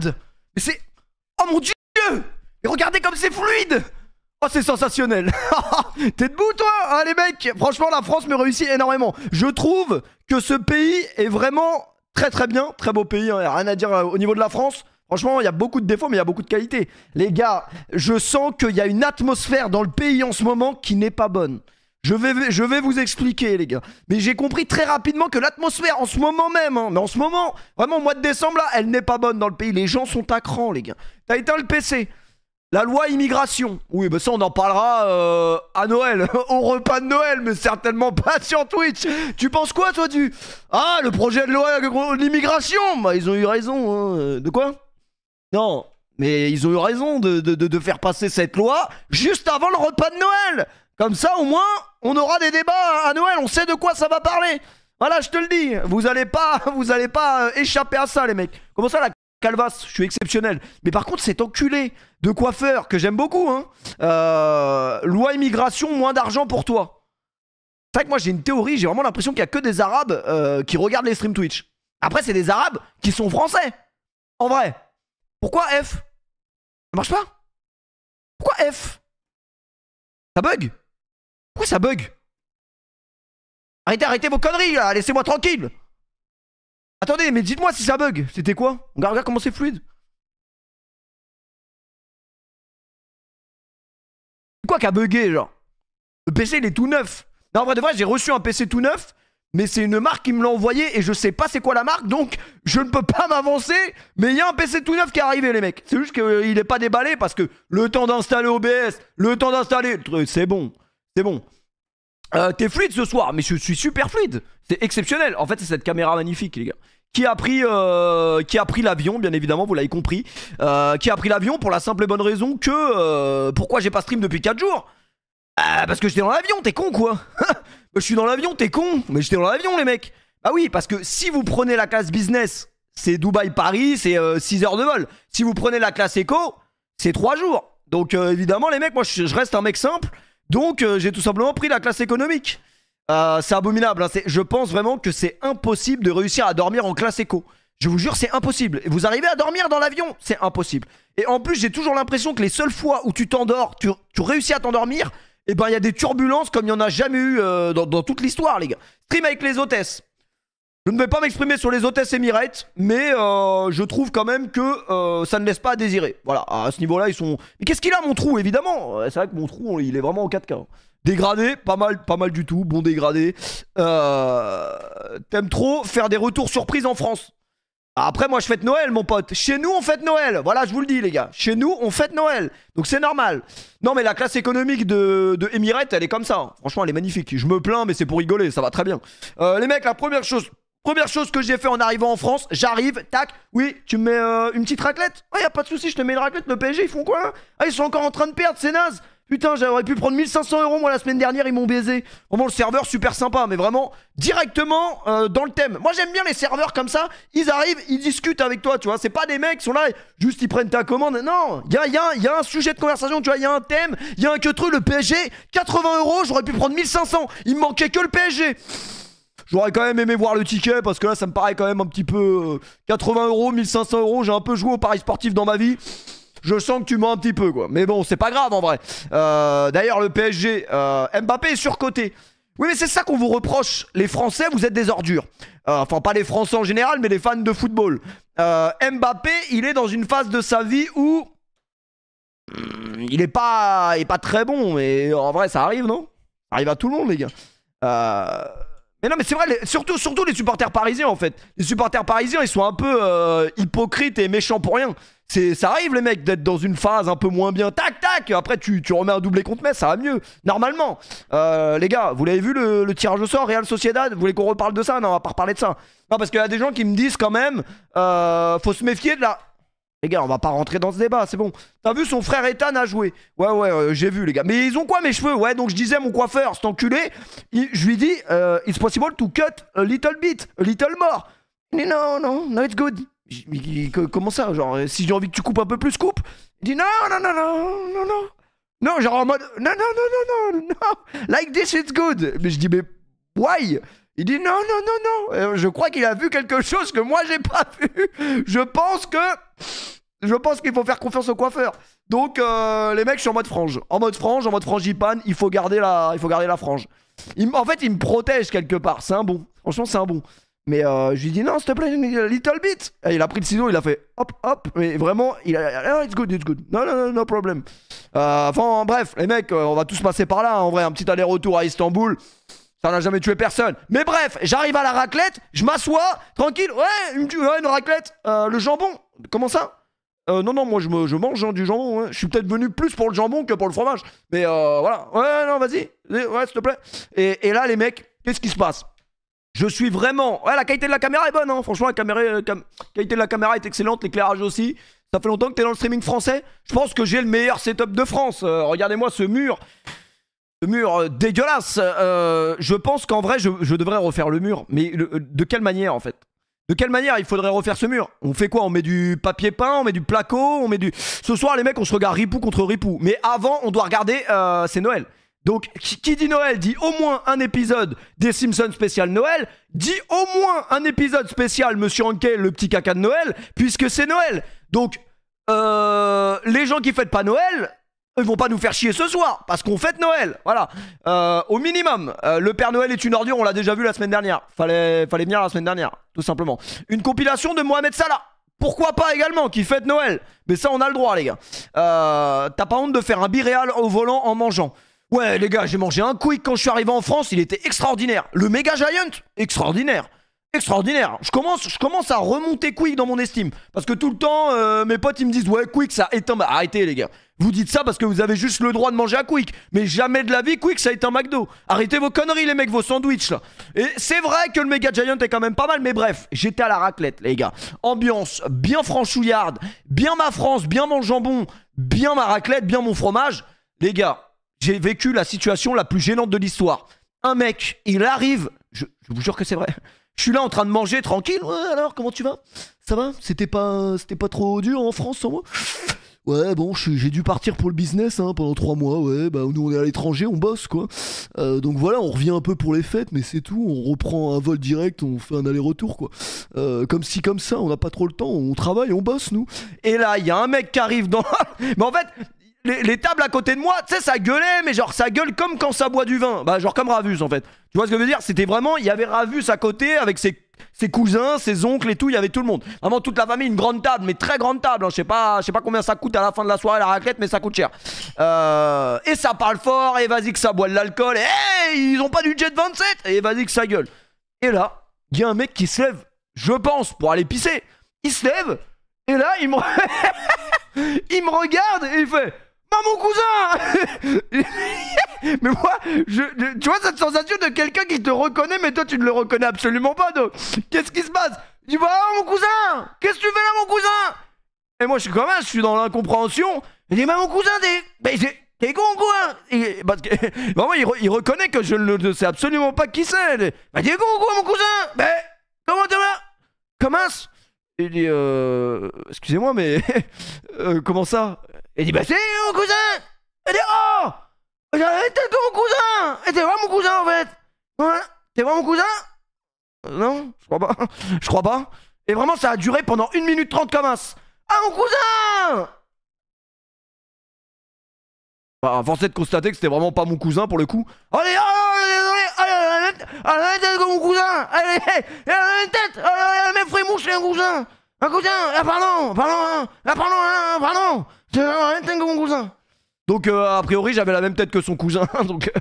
Mais c'est... Oh mon Dieu! Et regardez comme c'est fluide! Oh, c'est sensationnel. T'es debout, toi? Ah, les mecs, franchement, la France me réussit énormément. Je trouve que ce pays est vraiment très très bien. Très beau pays, hein. Rien à dire au niveau de la France. Franchement, il y a beaucoup de défauts, mais il y a beaucoup de qualités. Les gars, je sens qu'il y a une atmosphère dans le pays en ce moment qui n'est pas bonne. Je vais vous expliquer, les gars. Mais j'ai compris très rapidement que l'atmosphère, en ce moment même, hein, mais en ce moment, vraiment au mois de décembre, là, elle n'est pas bonne dans le pays. Les gens sont à cran, les gars. T'as éteint le PC. La loi immigration. Oui, bah ça, on en parlera à Noël. Au repas de Noël, mais certainement pas sur Twitch. Tu penses quoi, toi, du... Ah, le projet de loi de l'immigration. Bah, ils ont eu raison. Hein. De quoi? Non, mais ils ont eu raison de faire passer cette loi juste avant le repas de Noël. Comme ça, au moins, on aura des débats à Noël. On sait de quoi ça va parler. Voilà, je te le dis. Vous allez pas échapper à ça, les mecs. Comment ça, la calvasse? Je suis exceptionnel. Mais par contre, cet enculé de coiffeur que j'aime beaucoup, hein. Loi immigration, moins d'argent pour toi. C'est vrai que moi, j'ai une théorie. J'ai vraiment l'impression qu'il y a que des Arabes qui regardent les streams Twitch. Après, c'est des Arabes qui sont français. En vrai. Pourquoi F? Ça marche pas? Pourquoi F? Ça bug? Pourquoi ça bug? Arrêtez vos conneries là, laissez-moi tranquille. Attendez, mais dites-moi si ça bug. C'était quoi? Regarde comment c'est fluide. C'est quoi qui a bugué, genre? Le PC il est tout neuf. Non, en vrai de vrai, j'ai reçu un PC tout neuf. Mais c'est une marque qui me l'a envoyé et je sais pas c'est quoi la marque, donc je ne peux pas m'avancer. Mais il y a un PC tout neuf qui est arrivé, les mecs. C'est juste qu'il est pas déballé parce que le temps d'installer OBS, le temps d'installer... C'est bon, c'est bon. T'es fluide ce soir, mais je suis super fluide. C'est exceptionnel. En fait, c'est cette caméra magnifique, les gars. Qui a pris l'avion, bien évidemment, vous l'avez compris. Qui a pris l'avion pour la simple et bonne raison que... pourquoi j'ai pas stream depuis 4 jours? Parce que j'étais dans l'avion, t'es con quoi? Je suis dans l'avion, t'es con? Mais j'étais dans l'avion, les mecs. Bah oui, parce que si vous prenez la classe business, c'est Dubaï-Paris, c'est 6 heures de vol. Si vous prenez la classe éco, c'est 3 jours. Donc évidemment, les mecs, moi je reste un mec simple. Donc j'ai tout simplement pris la classe économique. C'est abominable, hein. Je pense vraiment que c'est impossible de réussir à dormir en classe éco. Je vous jure, c'est impossible. Et vous arrivez à dormir dans l'avion? C'est impossible. Et en plus, j'ai toujours l'impression que les seules fois où tu t'endors, tu réussis à t'endormir, et ben il y a des turbulences comme il n'y en a jamais eu dans toute l'histoire, les gars. Stream avec les hôtesses. Je ne vais pas m'exprimer sur les hôtesses Emirates, mais je trouve quand même que ça ne laisse pas à désirer. Voilà, à ce niveau-là, ils sont... Mais qu'est-ce qu'il a, mon trou, évidemment? C'est vrai que mon trou, il est vraiment en 4K. Dégradé, pas mal du tout, bon dégradé. T'aimes trop faire des retours surprises en France? Après, moi, je fête Noël, mon pote. Chez nous, on fête Noël. Voilà, je vous le dis, les gars. Chez nous, on fête Noël. Donc, c'est normal. Non, mais la classe économique de Emirates, elle est comme ça. Hein. Franchement, elle est magnifique. Je me plains, mais c'est pour rigoler. Ça va très bien. Les mecs, la première chose que j'ai fait en arrivant en France, j'arrive, tac. Oui, tu me mets une petite raclette? Ouais, y a pas de souci, je te mets une raclette. Le PSG, ils font quoi là? Ah, ils sont encore en train de perdre, c'est naze. Putain, j'aurais pu prendre 1500 € moi la semaine dernière, ils m'ont baisé. Vraiment, le serveur super sympa, mais vraiment directement dans le thème. Moi, j'aime bien les serveurs comme ça. Ils arrivent, ils discutent avec toi, tu vois. C'est pas des mecs qui sont là, juste ils prennent ta commande. Non, il y a un sujet de conversation, tu vois. Il y a un thème, il y a un que truc, le PSG, 80 €, j'aurais pu prendre 1500. Il me manquait que le PSG. J'aurais quand même aimé voir le ticket parce que là, ça me paraît quand même un petit peu 80 €, 1500 €. J'ai un peu joué au paris sportif dans ma vie. Je sens que tu mens un petit peu quoi. Mais bon, c'est pas grave en vrai. D'ailleurs, le PSG, Mbappé est surcoté. Oui, mais c'est ça qu'on vous reproche. Les Français, vous êtes des ordures. Enfin, pas les Français en général, mais les fans de football. Mbappé, il est dans une phase de sa vie où... il est pas très bon. Mais en vrai, ça arrive, non? Ça arrive à tout le monde, les gars. Mais non, mais c'est vrai, surtout les supporters parisiens, en fait. Les supporters parisiens, ils sont un peu hypocrites et méchants pour rien. Ça arrive, les mecs, d'être dans une phase un peu moins bien. Tac, tac. Après, tu remets un doublé contre Metz, ça va mieux. Normalement. Les gars, vous l'avez vu le tirage au sort Real Sociedad? Vous voulez qu'on reparle de ça? Non, on va pas reparler de ça. Non, parce qu'il y a des gens qui me disent quand même faut se méfier de la... Les gars, on va pas rentrer dans ce débat, c'est bon. T'as vu, son frère Ethan a joué. Ouais, j'ai vu, les gars. Mais ils ont quoi, mes cheveux? Ouais, donc je disais, mon coiffeur, cet enculé, je lui dis, it's possible to cut a little bit, a little more. Il dit, no, it's good. Comment ça? Genre, si j'ai envie que tu coupes un peu plus, coupe. Il dit, non. Non, genre en mode, non. Like this, it's good. Mais je dis, mais why? Il dit, non. Je crois qu'il a vu quelque chose que moi, j'ai pas vu. Je pense que... Je pense qu'il faut faire confiance au coiffeur. Donc les mecs, je suis en mode frange. En mode frangipane, il faut garder la frange. En fait, il me protège quelque part. C'est un bon. Franchement, c'est un bon. Mais je lui dis non, s'il te plaît, little bit. Et il a pris le ciseau, il a fait hop, hop. Mais vraiment, il a. It's good, it's good. No problem. Enfin, bref, les mecs, on va tous passer par là. En vrai, un petit aller-retour à Istanbul. Ça n'a jamais tué personne. Mais bref, j'arrive à la raclette, je m'assois, tranquille. Ouais, une raclette. Le jambon. Comment ça? Non, moi je mange du jambon. Ouais. Je suis peut-être venu plus pour le jambon que pour le fromage. Mais voilà. Ouais, non, vas-y. Ouais, s'il te plaît. Et là, les mecs, qu'est-ce qui se passe? Je suis vraiment. Ouais, la qualité de la caméra est bonne, hein. Franchement, la qualité de la caméra est excellente. L'éclairage aussi. Ça fait longtemps que t'es dans le streaming français. Je pense que j'ai le meilleur setup de France. Regardez-moi ce mur. Le mur dégueulasse. Je pense qu'en vrai, je devrais refaire le mur. Mais de quelle manière, en fait? De quelle manière il faudrait refaire ce mur? On fait quoi? On met du papier peint, on met du placo, on met du... Ce soir, les mecs, on se regarde Ripou contre Ripou. Mais avant, on doit regarder... c'est Noël. Donc, qui dit Noël dit au moins un épisode des Simpsons spécial Noël, dit au moins un épisode spécial Monsieur Hanké, le petit caca de Noël, puisque c'est Noël. Donc, les gens qui fêtent pas Noël... Ils vont pas nous faire chier ce soir parce qu'on fête Noël, voilà. Au minimum, le Père Noël est une ordure, on l'a déjà vu la semaine dernière. Fallait venir la semaine dernière, tout simplement. Une compilation de Mohamed Salah. Pourquoi pas également, qui fête Noël. Mais ça, on a le droit, les gars. T'as pas honte de faire un biréal au volant en mangeant? Ouais, les gars, j'ai mangé un Quick quand je suis arrivé en France, il était extraordinaire. Le Mega Giant, extraordinaire. Extraordinaire. Je commence à remonter Quick dans mon estime. Parce que tout le temps, mes potes, ils me disent, ouais, Quick, ça éteint... Bah, arrêtez, les gars. Vous dites ça parce que vous avez juste le droit de manger à Quick. Mais jamais de la vie, Quick, ça éteint McDo. Arrêtez vos conneries, les mecs, vos sandwichs, là. Et c'est vrai que le Mega Giant est quand même pas mal. Mais bref, j'étais à la raclette, les gars. Ambiance bien franchouillarde. Bien ma France, bien mon jambon. Bien ma raclette, bien mon fromage. Les gars, j'ai vécu la situation la plus gênante de l'histoire. Un mec, il arrive... Je vous jure que c'est vrai. Je suis là en train de manger tranquille. Ouais, alors, comment tu vas? Ça va? C'était pas trop dur en France sans moi? Ouais, bon, j'ai dû partir pour le business hein, pendant 3 mois. Ouais, bah nous on est à l'étranger, on bosse quoi. Donc voilà, on revient un peu pour les fêtes, mais c'est tout. On reprend un vol direct, on fait un aller-retour quoi. Comme ci, comme ça, on n'a pas trop le temps. On travaille, on bosse nous. Et là, il y a un mec qui arrive dans. Mais en fait. Les tables à côté de moi, tu sais, ça gueulait, mais genre ça gueule comme quand ça boit du vin. Bah, genre comme Ravus en fait. Tu vois ce que je veux dire? C'était vraiment, il y avait Ravus à côté avec ses cousins, ses oncles et tout, il y avait tout le monde. Vraiment toute la famille, une grande table, mais très grande table. Hein. Je sais pas combien ça coûte à la fin de la soirée la raclette, mais ça coûte cher. Et ça parle fort, et vas-y que ça boit de l'alcool, et hey, ils ont pas du jet 27, et vas-y que ça gueule. Et là, il y a un mec qui se lève, je pense, pour aller pisser. Il se lève, et là, il me regarde, et il fait... Bah mon cousin. Mais moi, tu vois cette sensation de quelqu'un qui te reconnaît, mais toi tu ne le reconnais absolument pas. Donc, qu'est-ce qui se passe? Il dit bah mon cousin, qu'est-ce que tu fais là mon cousin? Et moi je suis dans l'incompréhension. Il dit bah mon cousin, t'es con quoi? Parce que vraiment il reconnaît que je ne sais absolument pas qui c'est. Bah t'es con quoi mon cousin? Mais comment tu vas? Comment? Il dit excusez-moi mais comment ça? Il dit bah c'est mon cousin. Il dit oh t'es mon cousin. Et t'es vraiment mon cousin en fait. Ouais. T'es vraiment mon cousin? Non, je crois pas. Et vraiment ça a duré pendant 1 minute 30 comme as. Ah mon cousin. Bah, force est de constater que c'était vraiment pas mon cousin pour le coup. Allez, allez, mon cousin. Allez, une tête. Allez, mes frères mouches, c'est un cousin. Un cousin. Ah pardon. C'est mon cousin. Donc a priori j'avais la même tête que son cousin. Donc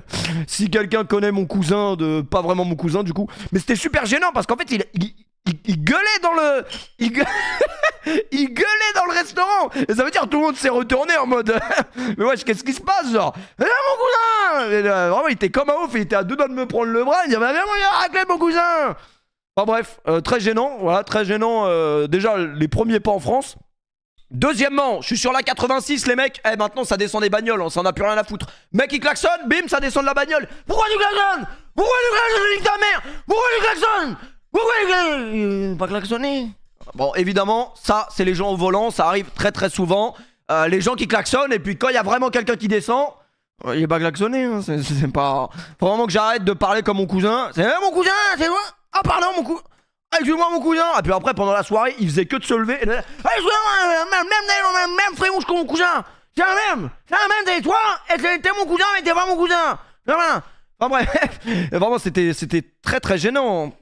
si quelqu'un connaît mon cousin, pas vraiment mon cousin du coup. Mais c'était super gênant parce qu'en fait il gueulait dans le... Il gueulait dans le restaurant. Et ça veut dire que tout le monde s'est retourné en mode... Mais wesh, qu'est-ce qui se passe genre? Eh là, mon cousin. Et là, vraiment il était comme un ouf. Il était à 2 doigts de me prendre le bras. Il disait viens mon raclette mon cousin. Enfin bref, très gênant. Voilà, très gênant. Déjà les premiers pas en France. Deuxièmement, je suis sur la 86 les mecs. Maintenant ça descend des bagnoles, on s'en a plus rien à foutre. Mec il klaxonne, bim ça descend de la bagnole. Pourquoi tu klaxonnes? Pourquoi tu klaxonnes, nique ta mère? Pourquoi tu klaxonnes? Pourquoi tu klaxonnes? Pas klaxonner. Bon évidemment ça c'est les gens au volant, ça arrive très très souvent. Les gens qui klaxonnent et puis quand il y a vraiment quelqu'un qui descend, il est pas klaxonné hein. C'est pas... Faut vraiment que j'arrête de parler comme mon cousin. C'est mon cousin, c'est moi. Ah pardon mon cousin. Ah, excuse-moi mon cousin. Et puis après, pendant la soirée, il faisait que de se lever. Et de... Ah, excuse-moi, même frère que mon cousin. C'est la même, t'es toi, et t'es mon cousin, mais t'es pas mon cousin. Enfin bref, vraiment c'était très très gênant.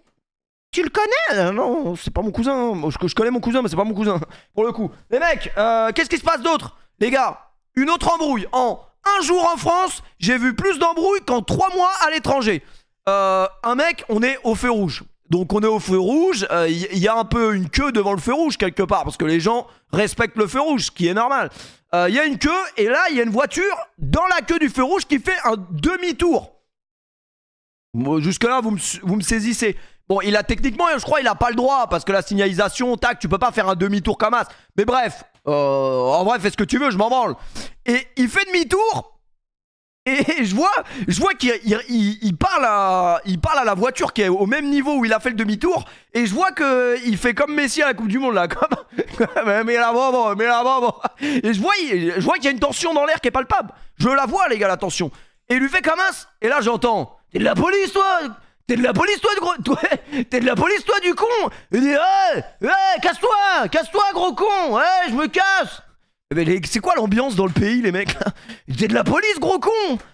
Tu le connais? Non, c'est pas mon cousin. Je connais mon cousin, mais c'est pas mon cousin. Pour le coup. Les mecs, qu'est-ce qui se passe d'autre? Les gars, une autre embrouille. En un jour en France, j'ai vu plus d'embrouilles qu'en 3 mois à l'étranger. Un mec, on est au feu rouge. Donc on est au feu rouge, il y a un peu une queue devant le feu rouge quelque part, parce que les gens respectent le feu rouge, ce qui est normal. Il y a une queue, et là il y a une voiture dans la queue du feu rouge qui fait un demi-tour. Jusque là vous me saisissez. Bon, il a techniquement, je crois, il a pas le droit, parce que la signalisation, tac, tu peux pas faire un demi-tour comme as. Mais bref, en vrai, fais ce que tu veux, je m'en branle. Et il fait demi-tour. Et je vois qu'il parle à la voiture qui est au même niveau où il a fait le demi-tour. Et je vois qu'il fait comme Messi à la Coupe du Monde là. Mais là-bas, bon. Et je vois qu'il y a une tension dans l'air qui est palpable. Je la vois, les gars, la tension. Et il lui fait comme as. Et là, j'entends: t'es de la police, toi! T'es de la police, toi, t'es de la police, toi, du con! Il dit: casse-toi, gros con! Ouais, je me casse! Mais c'est quoi l'ambiance dans le pays, les mecs là? T'es de la police, gros con!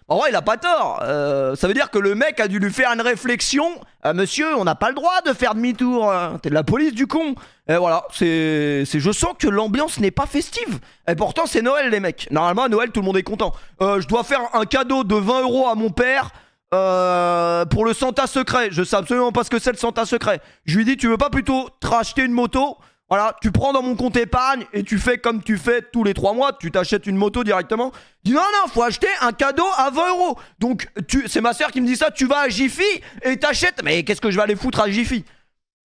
En vrai, il a pas tort. Ça veut dire que le mec a dû lui faire une réflexion. Monsieur, on n'a pas le droit de faire demi-tour. T'es de la police, du con. Et voilà, je sens que l'ambiance n'est pas festive. Et pourtant, c'est Noël, les mecs. Normalement, à Noël, tout le monde est content. Je dois faire un cadeau de 20 € à mon père. Pour le Santa secret. Je sais absolument pas ce que c'est le Santa secret. Je lui dis: tu veux pas plutôt te racheter une moto? Voilà, tu prends dans mon compte épargne et tu fais comme tu fais tous les 3 mois, tu t'achètes une moto directement. Je dis: non, faut acheter un cadeau à 20 €. Donc, c'est ma soeur qui me dit ça: tu vas à Jiffy et t'achètes. Mais qu'est-ce que je vais aller foutre à Jiffy?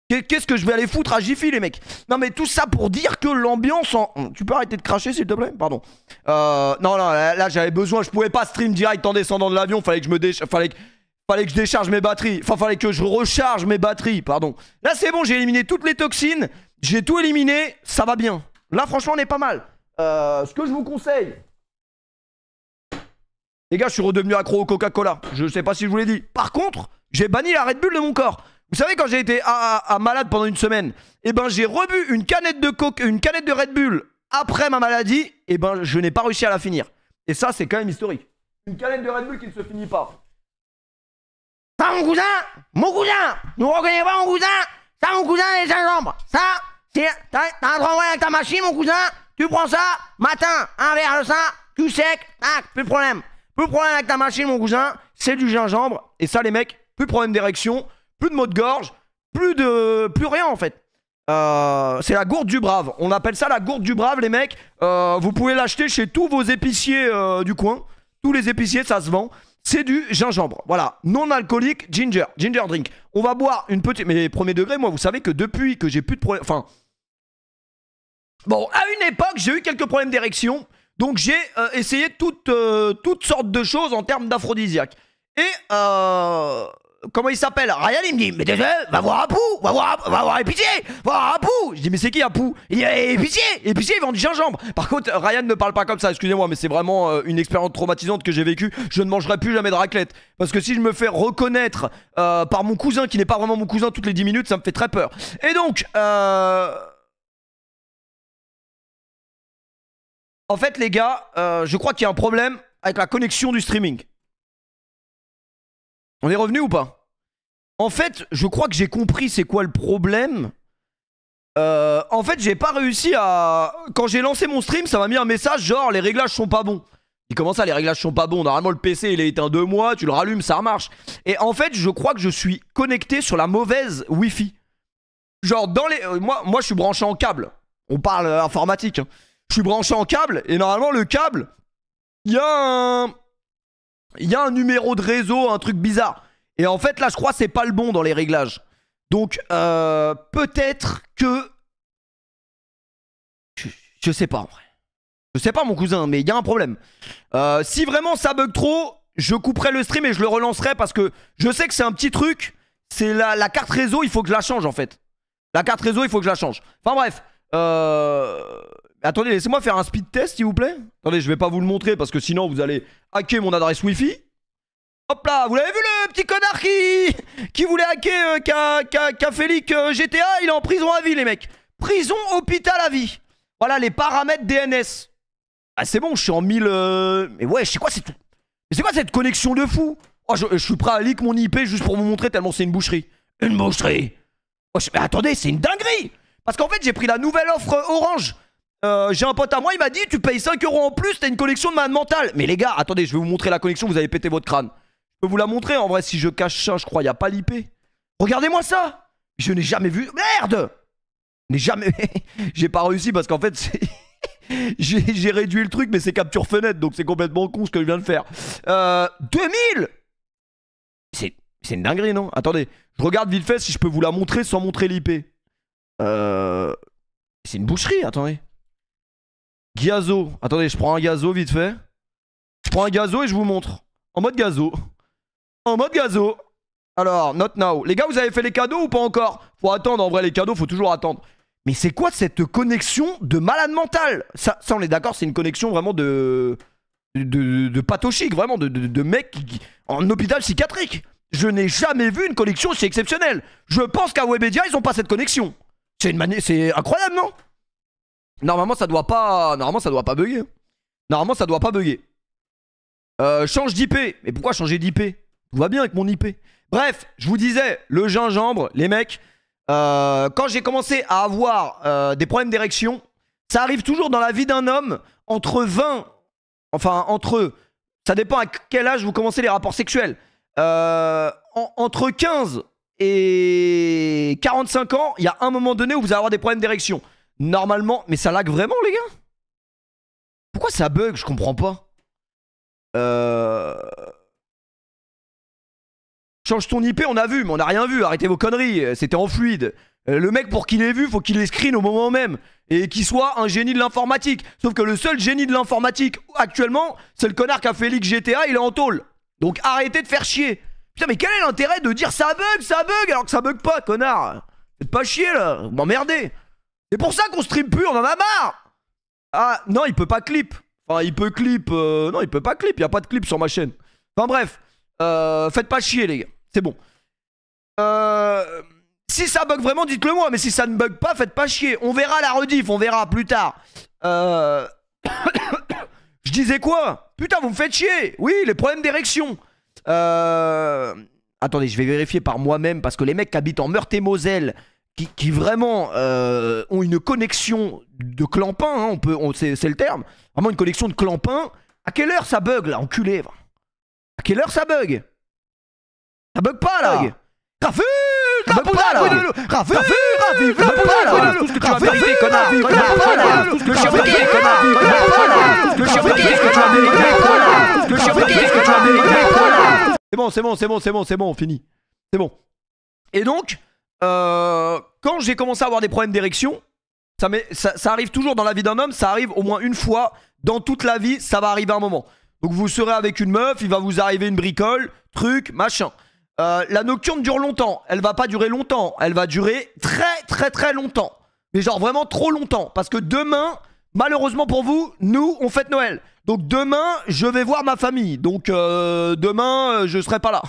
Qu'est-ce que je vais aller foutre à Jiffy, les mecs? Non, mais tout ça pour dire que l'ambiance en... Tu peux arrêter de cracher, s'il te plaît? Pardon. Non, là j'avais besoin, je pouvais pas stream direct en descendant de l'avion, fallait que je décharge mes batteries. Enfin, fallait que je recharge mes batteries, pardon. Là, c'est bon, j'ai éliminé toutes les toxines. J'ai tout éliminé, ça va bien. Là, franchement, on est pas mal. Ce que je vous conseille... Les gars, je suis redevenu accro au Coca-Cola. Je sais pas si je vous l'ai dit. Par contre, j'ai banni la Red Bull de mon corps. Vous savez, quand j'ai été malade pendant une semaine, et ben j'ai rebu une canette de Red Bull après ma maladie, et ben je n'ai pas réussi à la finir. Et ça, c'est quand même historique. Une canette de Red Bull qui ne se finit pas. Ça, mon cousin, nous reconnaissez pas mon cousin? Ça, mon cousin, les gingembre. Ça, c'est... T'as un travail avec ta machine, mon cousin. Tu prends ça, matin, un verre de ça, tu sec, tac, plus de problème. Plus de problème avec ta machine, mon cousin. C'est du gingembre. Et ça, les mecs, plus de problème d'érection, plus de maux de gorge, plus rien, en fait. C'est la gourde du brave. On appelle ça la gourde du brave, les mecs. Vous pouvez l'acheter chez tous vos épiciers du coin. Tous les épiciers, ça se vend. C'est du gingembre. Voilà. Non alcoolique, ginger drink. On va boire une petite... Mais premier degré, moi, vous savez que depuis que j'ai plus de problème... Enfin... Bon, à une époque, j'ai eu quelques problèmes d'érection. Donc, j'ai essayé toutes sortes de choses en termes d'aphrodisiaque. Et... Comment il s'appelle? Ryan, il me dit: mais déjà, va voir Apu, va voir Épicier, va voir Apu. Je dis: mais c'est qui Apu? Il dit: Épicier, il vend du gingembre. Par contre, Ryan ne parle pas comme ça, excusez-moi, mais c'est vraiment une expérience traumatisante que j'ai vécue. Je ne mangerai plus jamais de raclette. Parce que si je me fais reconnaître par mon cousin, qui n'est pas vraiment mon cousin, toutes les 10 minutes, ça me fait très peur. Et donc, en fait, les gars, je crois qu'il y a un problème avec la connexion du streaming. On est revenu ou pas? En fait, je crois que j'ai compris c'est quoi le problème. En fait, j'ai pas réussi à... Quand j'ai lancé mon stream, ça m'a mis un message genre: les réglages sont pas bons. Et comment ça, les réglages sont pas bons? Normalement, le PC, il est éteint 2 mois, tu le rallumes, ça remarche. Et en fait, je crois que je suis connecté sur la mauvaise Wi-Fi. Genre, dans les... moi, je suis branché en câble. On parle informatique. Hein. Je suis branché en câble, et normalement, le câble, il y a un numéro de réseau, un truc bizarre. Et en fait, là, je crois que c'est pas le bon dans les réglages. Donc, peut-être que... Je sais pas, en vrai. Je sais pas, mon cousin, mais il y a un problème. Si vraiment ça bug trop, je couperai le stream et je le relancerai parce que je sais que c'est un petit truc. C'est la carte réseau, il faut que je la change, en fait. La carte réseau, il faut que je la change. Enfin, bref. Attendez, laissez-moi faire un speed test, s'il vous plaît. Attendez, je vais pas vous le montrer parce que sinon, vous allez hacker mon adresse Wi-Fi. Hop là, vous l'avez vu le petit connard qui voulait hacker, qui a fait leak GTA, il est en prison à vie, les mecs. Prison, hôpital à vie. Voilà les paramètres DNS. Ah, c'est bon, je suis en 1000... Mais ouais, c'est quoi cette connexion de fou? Oh, je suis prêt à leak mon IP juste pour vous montrer tellement c'est une boucherie. Une boucherie. Oh, mais attendez, c'est une dinguerie. Parce qu'en fait, j'ai pris la nouvelle offre Orange. J'ai un pote à moi, il m'a dit tu payes 5 € en plus, t'as une connexion de malade mentale. Mais les gars, attendez, je vais vous montrer la connexion, vous avez pété votre crâne. Je peux vous la montrer en vrai si je cache ça, je crois, il n'y a pas l'IP. Regardez-moi ça. Je n'ai jamais vu. Merde. Je n'ai jamais. J'ai pas réussi parce qu'en fait, j'ai réduit le truc, mais c'est capture fenêtre, donc c'est complètement con ce que je viens de faire. 2000. C'est une dinguerie, non? Attendez, je regarde vite fait si je peux vous la montrer sans montrer l'IP. C'est une boucherie, attendez. Gazo. Attendez, je prends un gazo vite fait. Je prends un gazo et je vous montre. En mode gazo. En mode gazo. Alors, not now. Les gars, vous avez fait les cadeaux ou pas encore? Faut attendre, en vrai, les cadeaux, faut toujours attendre. Mais c'est quoi cette connexion de malade mental? Ça, on est d'accord, c'est une connexion vraiment de pathochique, vraiment, de mec en hôpital psychiatrique. Je n'ai jamais vu une connexion aussi exceptionnelle. Je pense qu'à Webedia, ils ont pas cette connexion. C'est incroyable, non? Normalement, ça doit pas bugger. Normalement, ça doit pas bugger. Change d'IP. Mais pourquoi changer d'IP? Tout va bien avec mon IP. Bref, je vous disais, le gingembre, les mecs, quand j'ai commencé à avoir des problèmes d'érection, ça arrive toujours dans la vie d'un homme entre 20, enfin ça dépend à quel âge vous commencez les rapports sexuels. Entre 15 et 45 ans, il y a un moment donné où vous allez avoir des problèmes d'érection. Normalement, mais ça lag vraiment, les gars? Pourquoi ça bug? Je comprends pas. Change ton IP, on a vu, mais on a rien vu. Arrêtez vos conneries, c'était en fluide. Le mec, pour qu'il ait vu, faut qu'il ait screen au moment même. Et qu'il soit un génie de l'informatique. Sauf que le seul génie de l'informatique actuellement, c'est le connard qui a fait leak GTA, il est en tôle. Donc arrêtez de faire chier. Putain, mais quel est l'intérêt de dire ça bug, alors que ça bug pas, connard? Faites pas chier là, vous m'emmerdez. C'est pour ça qu'on stream plus, on en a marre. Ah, non, il peut pas clip. Enfin, il peut clip. Non, il peut pas clip, il y a pas de clip sur ma chaîne. Enfin bref, faites pas chier, les gars. C'est bon. Si ça bug vraiment, dites-le moi. Mais si ça ne bug pas, faites pas chier. On verra la rediff, on verra plus tard. Je disais quoi? Putain, vous me faites chier. Oui, les problèmes d'érection. Attendez, je vais vérifier par moi-même. Parce que les mecs qui habitent en Meurthe-et-Moselle, qui vraiment ont une connexion de clampin, hein, c'est le terme. Vraiment une connexion de clampin. À quelle heure ça bug là, enculé? À quelle heure ça bug? Ça bug pas là. Rafu, ça bug pas là. Rafu, ça bug pas là. Tout ce que tu as mérité, connard. Tout ce que tu as mérité, connard. Tout ce que tu as mérité, connard. Tout ce que tu as mérité, connard. C'est bon, on finit. C'est bon. Et donc, quand j'ai commencé à avoir des problèmes d'érection, ça arrive toujours dans la vie d'un homme, ça arrive au moins une fois dans toute la vie, ça va arriver à un moment. Donc vous serez avec une meuf, il va vous arriver une bricole, truc, machin. La nocturne dure longtemps, elle va pas durer longtemps, elle va durer très longtemps. Mais genre vraiment trop longtemps, parce que demain, malheureusement pour vous, nous on fête Noël. Donc demain, je vais voir ma famille, donc demain, je serai pas là.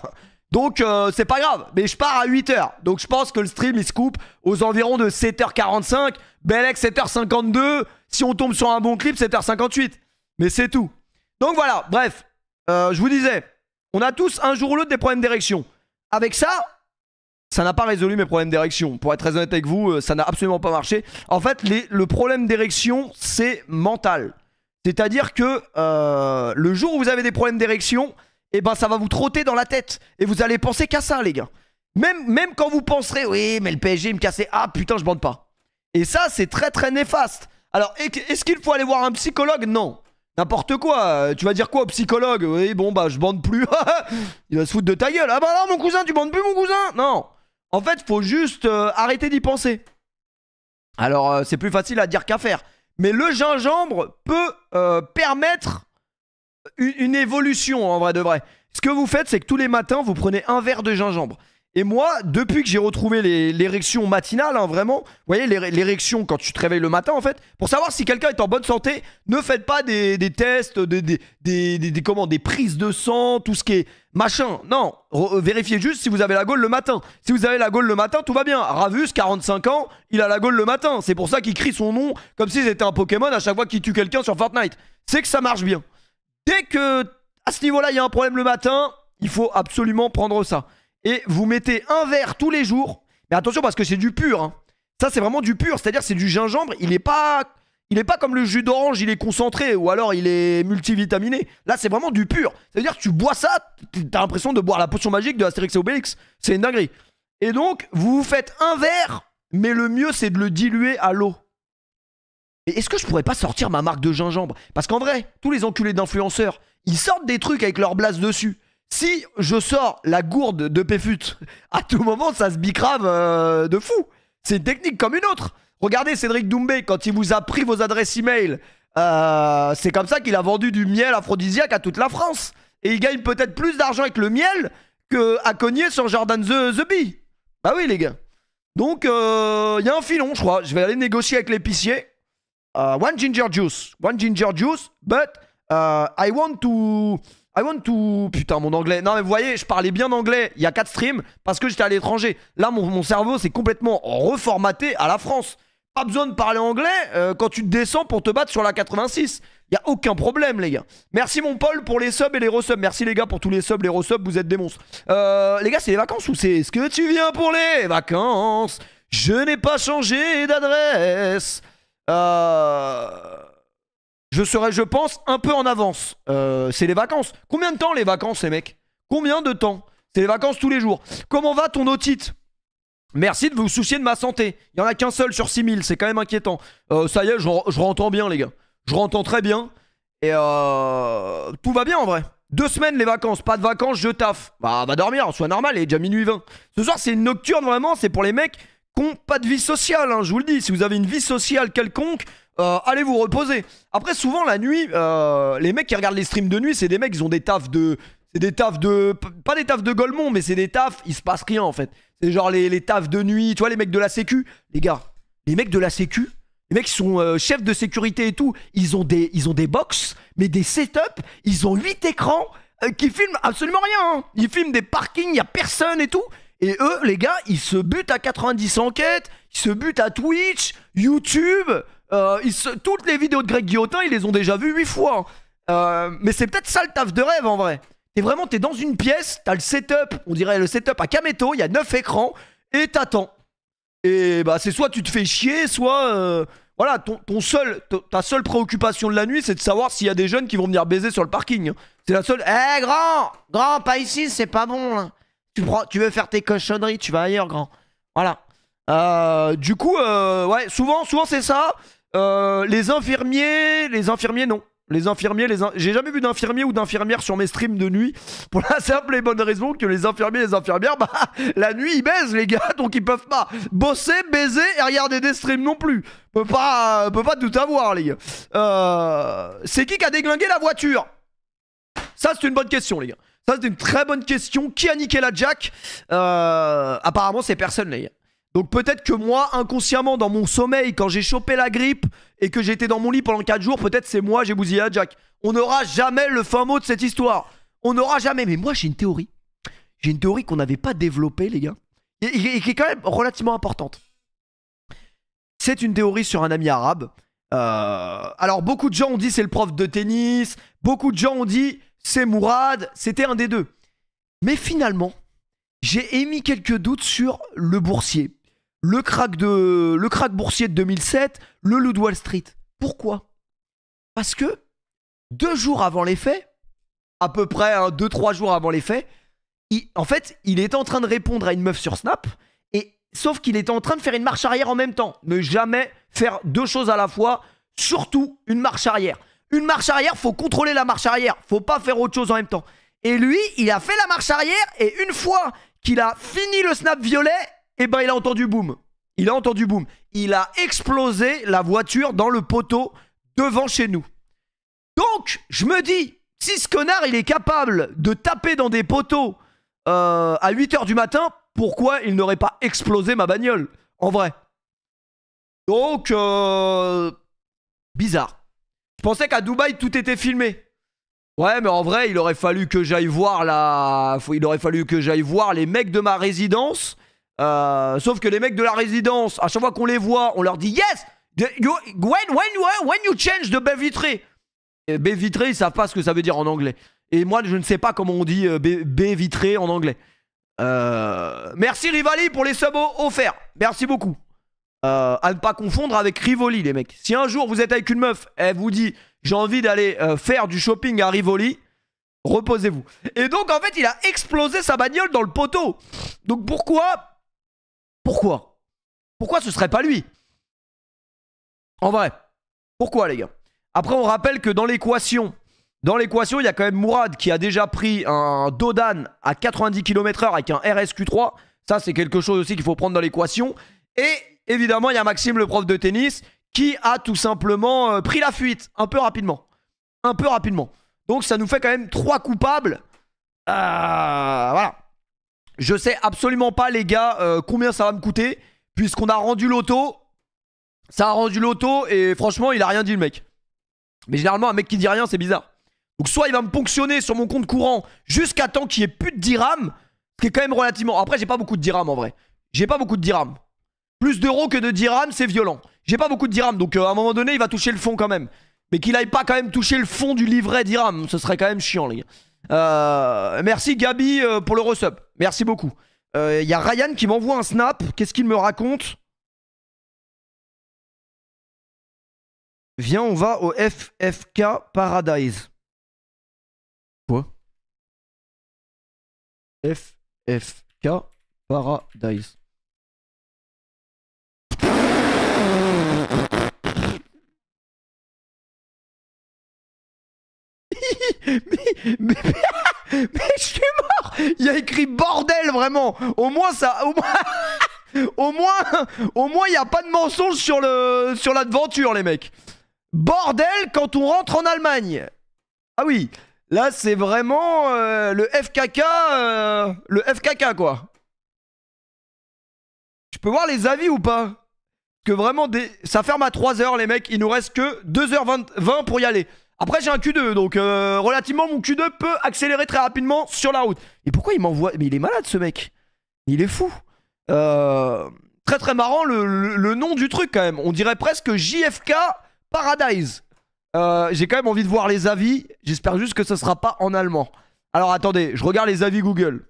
Donc c'est pas grave, mais je pars à 8h. Donc je pense que le stream il se coupe aux environs de 7h45. Belek 7h52. Si on tombe sur un bon clip, 7h58. Mais c'est tout. Donc voilà, bref. Je vous disais, on a tous un jour ou l'autre des problèmes d'érection. Avec ça, ça n'a pas résolu mes problèmes d'érection. Pour être très honnête avec vous, ça n'a absolument pas marché. En fait, le problème d'érection, c'est mental. C'est-à-dire que le jour où vous avez des problèmes d'érection, et ben ça va vous trotter dans la tête. Et vous allez penser qu'à ça, les gars. Même quand vous penserez, oui, mais le PSG me cassait. Ah putain, je bande pas. Et ça, c'est très néfaste. Alors, est-ce qu'il faut aller voir un psychologue? Non. N'importe quoi. Tu vas dire quoi au psychologue? Oui, bon, bah, je bande plus. Il va se foutre de ta gueule. Ah bah non, mon cousin, tu bandes plus, mon cousin. Non. En fait, faut juste arrêter d'y penser. Alors, c'est plus facile à dire qu'à faire. Mais le gingembre peut permettre une évolution en vrai de vrai. Ce que vous faites, c'est que tous les matins, vous prenez un verre de gingembre. Et moi, depuis que j'ai retrouvé l'érection matinale, hein, vraiment, vous voyez, l'érection quand tu te réveilles le matin, en fait, pour savoir si quelqu'un est en bonne santé, ne faites pas des tests, des prises de sang, tout ce qui est machin. Non, vérifiez juste si vous avez la gaule le matin. Si vous avez la gaule le matin, tout va bien. Ravus, 45 ans, il a la gaule le matin. C'est pour ça qu'il crie son nom comme si c'était un Pokémon à chaque fois qu'il tue quelqu'un sur Fortnite. C'est que ça marche bien. Dès que à ce niveau-là, il y a un problème le matin, il faut absolument prendre ça. Et vous mettez un verre tous les jours. Mais attention parce que c'est du pur. Hein. Ça, c'est vraiment du pur. C'est-à-dire c'est du gingembre. Il est pas comme le jus d'orange, il est concentré ou alors il est multivitaminé. Là, c'est vraiment du pur. C'est-à-dire que tu bois ça, t'as l'impression de boire la potion magique de Astérix et Obélix. C'est une dinguerie. Et donc, vous vous faites un verre, mais le mieux, c'est de le diluer à l'eau. Et est-ce que je pourrais pas sortir ma marque de gingembre? Parce qu'en vrai, tous les enculés d'influenceurs, ils sortent des trucs avec leur blase dessus. Si je sors la gourde de Péfut, à tout moment, ça se bicrave de fou. C'est une technique comme une autre. Regardez Cédric Doumbé, quand il vous a pris vos adresses email, c'est comme ça qu'il a vendu du miel aphrodisiaque à toute la France. Et il gagne peut-être plus d'argent avec le miel qu'à cogner sur Jordan the Bee. Bah oui, les gars. Donc, il y a un filon, je crois. Je vais aller négocier avec l'épicier. One ginger juice, but I want to... Putain, mon anglais. Non, mais vous voyez, je parlais bien anglais il y a 4 streams parce que j'étais à l'étranger. Là, mon cerveau s'est complètement reformaté à la France. Pas besoin de parler anglais quand tu te descends pour te battre sur la 86. Il n'y a aucun problème, les gars. Merci, mon Paul, pour les subs et les resubs. Merci, les gars, pour tous les subs, les resubs. Vous êtes des monstres. Les gars, c'est les vacances ou c'est... Est-ce que tu viens pour les vacances? Je n'ai pas changé d'adresse. Je serai, je pense, un peu en avance. C'est les vacances. Combien de temps les vacances, les mecs? Combien de temps? C'est les vacances tous les jours. Comment va ton otite? Merci de vous soucier de ma santé. Il n'y en a qu'un seul sur 6000, c'est quand même inquiétant. Ça y est, je rentends bien, les gars. Je rentends très bien. Et tout va bien en vrai. 2 semaines les vacances, pas de vacances, je taffe. Bah, va dormir, soit normal, il est déjà minuit 20. Ce soir, c'est une nocturne vraiment, c'est pour les mecs qui n'ont pas de vie sociale, hein, je vous le dis. Si vous avez une vie sociale quelconque, allez vous reposer. Après, souvent la nuit, les mecs qui regardent les streams de nuit, c'est des mecs, ils ont des tafs de... C'est des tafs de... Pas des tafs de Golemont, mais c'est des tafs, il se passe rien en fait. C'est genre les tafs de nuit, tu vois, les mecs de la sécu. Les gars, les mecs de la sécu, les mecs qui sont chefs de sécurité et tout, ils ont des box, mais des setups, ils ont 8 écrans qui filment absolument rien. Hein. Ils filment des parkings, il y a personne et tout. Et eux, les gars, ils se butent à 90 enquêtes, ils se butent à Twitch, YouTube... toutes les vidéos de Greg Guillotin, ils les ont déjà vues 8 fois. Mais c'est peut-être ça le taf de rêve en vrai. T'es dans une pièce, t'as le setup, on dirait le setup à Kameto, il y a 9 écrans, et t'attends. Et bah c'est soit tu te fais chier, soit... voilà, ta seule préoccupation de la nuit, c'est de savoir s'il y a des jeunes qui vont venir baiser sur le parking. C'est la seule... Eh grand, pas ici, c'est pas bon là. Tu veux faire tes cochonneries, tu vas ailleurs grand. Voilà. Du coup, ouais, souvent c'est ça. Les infirmiers, non. Les infirmiers, j'ai jamais vu d'infirmier ou d'infirmière sur mes streams de nuit. Pour la simple et bonne raison que les infirmiers et les infirmières, bah, la nuit, ils baisent, les gars. Donc, ils peuvent pas bosser, baiser et regarder des streams non plus. Peut pas tout avoir, les gars. C'est qui a déglingué la voiture? Ça, c'est une bonne question, les gars. Ça, c'est une très bonne question. Qui a niqué la Jack? Apparemment, c'est personne, les gars. Donc peut-être que moi, inconsciemment, dans mon sommeil, quand j'ai chopé la grippe et que j'étais dans mon lit pendant 4 jours, peut-être c'est moi, j'ai bousillé la Jack. On n'aura jamais le fin mot de cette histoire. On n'aura jamais. Mais moi, j'ai une théorie. J'ai une théorie qu'on n'avait pas développée, les gars. Et qui est quand même relativement importante. C'est une théorie sur un ami arabe. Alors, beaucoup de gens ont dit c'est le prof de tennis. Beaucoup de gens ont dit c'est Mourad. C'était un des deux. Mais finalement, j'ai émis quelques doutes sur le boursier. Le crack boursier de 2007, le loup de Wall Street. Pourquoi? Parce que 2 jours avant les faits, à peu près 2-3 jours avant les faits, en fait, il était en train de répondre à une meuf sur Snap, sauf qu'il était en train de faire une marche arrière en même temps. Ne jamais faire 2 choses à la fois, surtout une marche arrière. Une marche arrière, faut contrôler la marche arrière. Faut pas faire autre chose en même temps. Et lui, il a fait la marche arrière, et une fois qu'il a fini le snap violet, et ben il a entendu boum. Il a entendu boum. Il a explosé la voiture dans le poteau devant chez nous. Donc, je me dis, si ce connard il est capable de taper dans des poteaux à 8h du matin, pourquoi il n'aurait pas explosé ma bagnole? En vrai. Donc, bizarre. Je pensais qu'à Dubaï tout était filmé. Ouais, mais en vrai, il aurait fallu que j'aille voir il aurait fallu que j'aille voir les mecs de ma résidence. Sauf que les mecs de la résidence, à chaque fois qu'on les voit, on leur dit yes. When you change de baie vitrée. Et baie vitrée, ils savent pas ce que ça veut dire en anglais. Et moi, je ne sais pas comment on dit baie vitrée en anglais. Merci Rivali pour les subs offerts. Merci beaucoup. À ne pas confondre avec Rivoli, les mecs. Si un jour vous êtes avec une meuf, elle vous dit j'ai envie d'aller faire du shopping à Rivoli, reposez-vous. Et donc en fait il a explosé sa bagnole dans le poteau. Donc pourquoi ce serait pas lui? En vrai, pourquoi les gars? Après on rappelle que dans l'équation il y a quand même Mourad qui a déjà pris un Dodan à 90 km/h avec un RSQ3. Ça c'est quelque chose aussi qu'il faut prendre dans l'équation. Et évidemment il y a Maxime le prof de tennis qui a tout simplement pris la fuite un peu rapidement. Donc ça nous fait quand même 3 coupables. Voilà. Je sais absolument pas les gars combien ça va me coûter. Puisqu'on a rendu l'auto. Ça a rendu l'auto et franchement il a rien dit le mec. Mais généralement un mec qui dit rien c'est bizarre. Donc soit il va me ponctionner sur mon compte courant jusqu'à temps qu'il n'y ait plus de dirhams. Ce qui est quand même relativement... Après j'ai pas beaucoup de dirhams en vrai. J'ai pas beaucoup de dirhams. Plus d'euros que de dirhams, c'est violent. J'ai pas beaucoup de dirhams, donc à un moment donné, il va toucher le fond quand même. Mais qu'il aille pas quand même toucher le fond du livret dirhams, ce serait quand même chiant, les gars. Merci Gabi pour le resub. Merci beaucoup. Il y a Ryan qui m'envoie un snap. Qu'est-ce qu'il me raconte? Viens, on va au FFK Paradise. Quoi? FFK Paradise. mais je suis mort. Il y a écrit bordel vraiment. Au moins ça, au moins il y a pas de mensonge sur l'aventure les mecs. Bordel quand on rentre en Allemagne. Ah oui, là c'est vraiment le FKK quoi. Je peux voir les avis ou pas? Que vraiment ça ferme à 3h les mecs, il nous reste que 2h20 pour y aller. Après j'ai un Q2 donc relativement mon Q2 peut accélérer très rapidement sur la route. Et pourquoi il m'envoie? Mais il est malade ce mec. Il est fou. Très très marrant le nom du truc quand même. On dirait presque JFK Paradise. J'ai quand même envie de voir les avis. J'espère juste que ce sera pas en allemand. Alors attendez, je regarde les avis Google.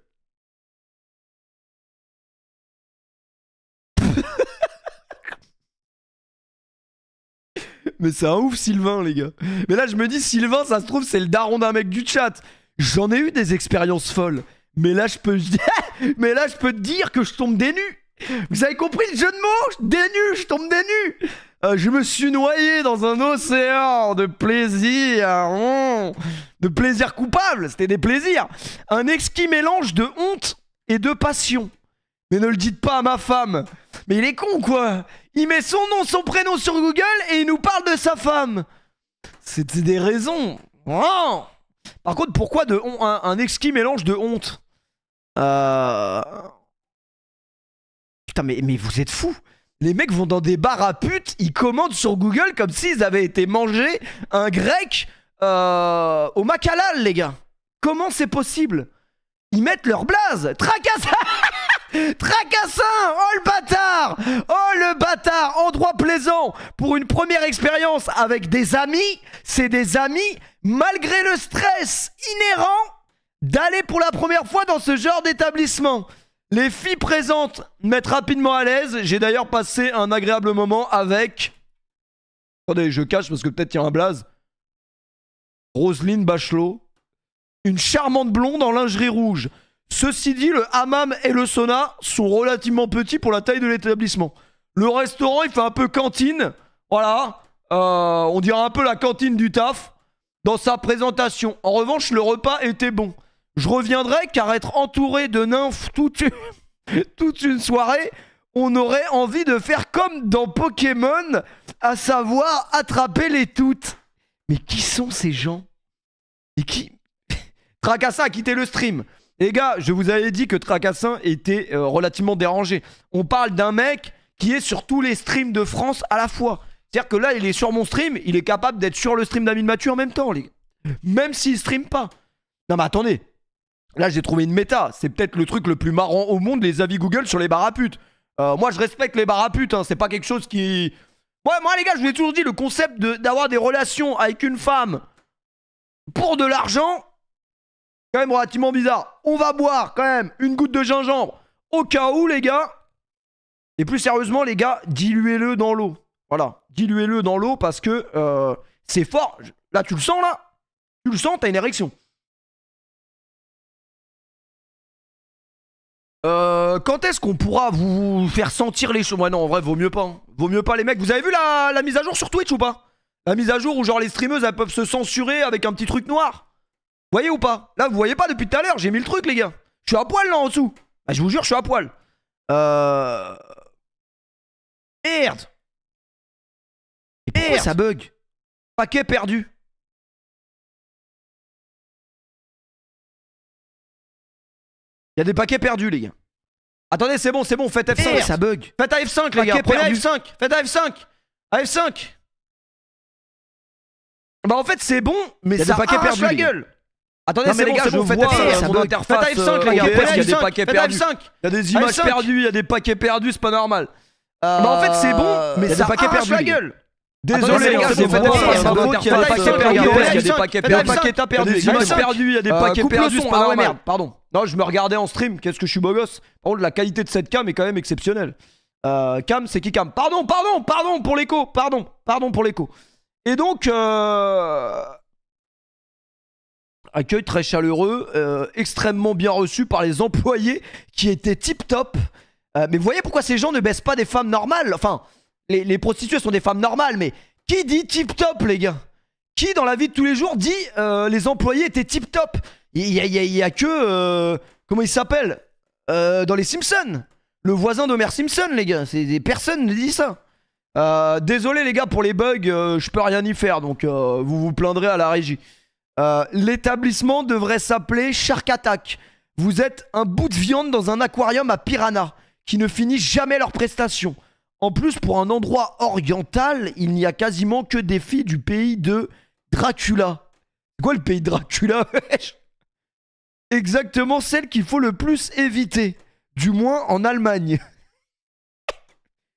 Mais c'est un ouf Sylvain les gars. Mais là je me dis Sylvain ça se trouve c'est le daron d'un mec du chat. J'en ai eu des expériences folles. Mais là je peux te dire que je tombe des nues. Vous avez compris le jeu de mots? Des nues, je tombe des nues. Je me suis noyé dans un océan de plaisir. De plaisir coupable. C'était des plaisirs. Un exquis mélange de honte et de passion. Mais ne le dites pas à ma femme. Mais il est con quoi. Il met son nom, son prénom sur Google et il nous parle de sa femme. C'était des raisons. Oh. Par contre, pourquoi un exquis mélange de honte? Putain, mais vous êtes fous. Les mecs vont dans des bars à putes, ils commandent sur Google comme s'ils avaient été manger un grec au Macalal, les gars. Comment c'est possible? Ils mettent leur blaze. Tracassin. Tracassin. Oh le bâtard. Oh le bâtard. Endroit plaisant pour une première expérience avec des amis. C'est des amis malgré le stress inhérent d'aller pour la première fois dans ce genre d'établissement. Les filles présentes mettent rapidement à l'aise. J'ai d'ailleurs passé un agréable moment avec... Attendez, je cache parce que peut-être il y a un blaze. Roselyne Bachelot. Une charmante blonde en lingerie rouge. Ceci dit, le hammam et le sauna sont relativement petits pour la taille de l'établissement. Le restaurant, il fait un peu cantine. Voilà. On dirait un peu la cantine du taf dans sa présentation. En revanche, le repas était bon. Je reviendrai car être entouré de nymphes toute une soirée, on aurait envie de faire comme dans Pokémon, à savoir attraper les toutes. Mais qui sont ces gens? Et qui... Tracassin a quitté le stream. Les gars, je vous avais dit que Tracassin était relativement dérangé. On parle d'un mec qui est sur tous les streams de France à la fois. C'est-à-dire que là, il est sur mon stream, il est capable d'être sur le stream d'Amine Mathieu en même temps, les gars. Même s'ils streament pas. Non mais attendez. Là j'ai trouvé une méta. C'est peut-être le truc le plus marrant au monde, les avis Google sur les bars à putes. Moi je respecte les bars à putes, hein. C'est pas quelque chose qui... Ouais, moi les gars, je vous ai toujours dit, le concept d'avoir des relations avec une femme pour de l'argent, quand même relativement bizarre. On va boire quand même une goutte de gingembre au cas où, les gars. Et plus sérieusement, les gars, diluez-le dans l'eau. Voilà, diluez-le dans l'eau parce que c'est fort. Là, tu le sens, là? Tu le sens, t'as une érection. Quand est-ce qu'on pourra vous faire sentir les choses? Ouais, non, en vrai, vaut mieux pas. Hein. Vaut mieux pas, les mecs. Vous avez vu la mise à jour sur Twitch ou pas? La mise à jour où, genre, les streameuses, elles peuvent se censurer avec un petit truc noir. Vous voyez ou pas? Là, vous voyez pas depuis tout à l'heure. J'ai mis le truc, les gars. Je suis à poil, là, en dessous. Ah, je vous jure, je suis à poil. Merde. Et pourquoi ça bug? Paquet perdu. Il y a des paquets perdus, les gars. Attendez, c'est bon, faites F5. Merde. Ça bug. Faites à F5, les gars. Prenez F5. Faites à F5. À F5. Bah, en fait, c'est bon, mais ça arrache la gueule. Attendez, c'est bon, les gars, je faites F5. Mon interface. Faites à F5, les gars. Il y a des paquets perdus. Il y a des images perdues, il y a des paquets perdus, c'est pas normal. Bah, en fait, c'est bon, mais ça arrache la gueule. Désolé, les gars, c'est pas il y a des paquets perdus, des images perdues, il y a des paquets perdus, c'est pas normal. Merde, pardon. Non, je me regardais en stream, qu'est-ce que je suis beau gosse. Par contre, la qualité de cette cam est quand même exceptionnelle. Cam, c'est qui Cam? Pardon pour l'écho, pardon pour l'écho. Et donc, accueil très chaleureux, extrêmement bien reçu par les employés qui étaient tip top. Mais vous voyez pourquoi ces gens ne baissent pas des femmes normales? Enfin, les prostituées sont des femmes normales, mais qui dit tip top, les gars? Qui dans la vie de tous les jours dit les employés étaient tip top? Il y a que comment il s'appelle dans les Simpsons, le voisin d'Homer Simpson, les gars. Personne ne dit ça. Désolé les gars pour les bugs, je peux rien y faire, donc vous vous plaindrez à la régie. L'établissement devrait s'appeler Shark Attack. Vous êtes un bout de viande dans un aquarium à piranha qui ne finit jamais leurs prestations. En plus, pour un endroit oriental, il n'y a quasiment que des filles du pays de Dracula. C'est quoi le pays de Dracula? Exactement celle qu'il faut le plus éviter. Du moins en Allemagne.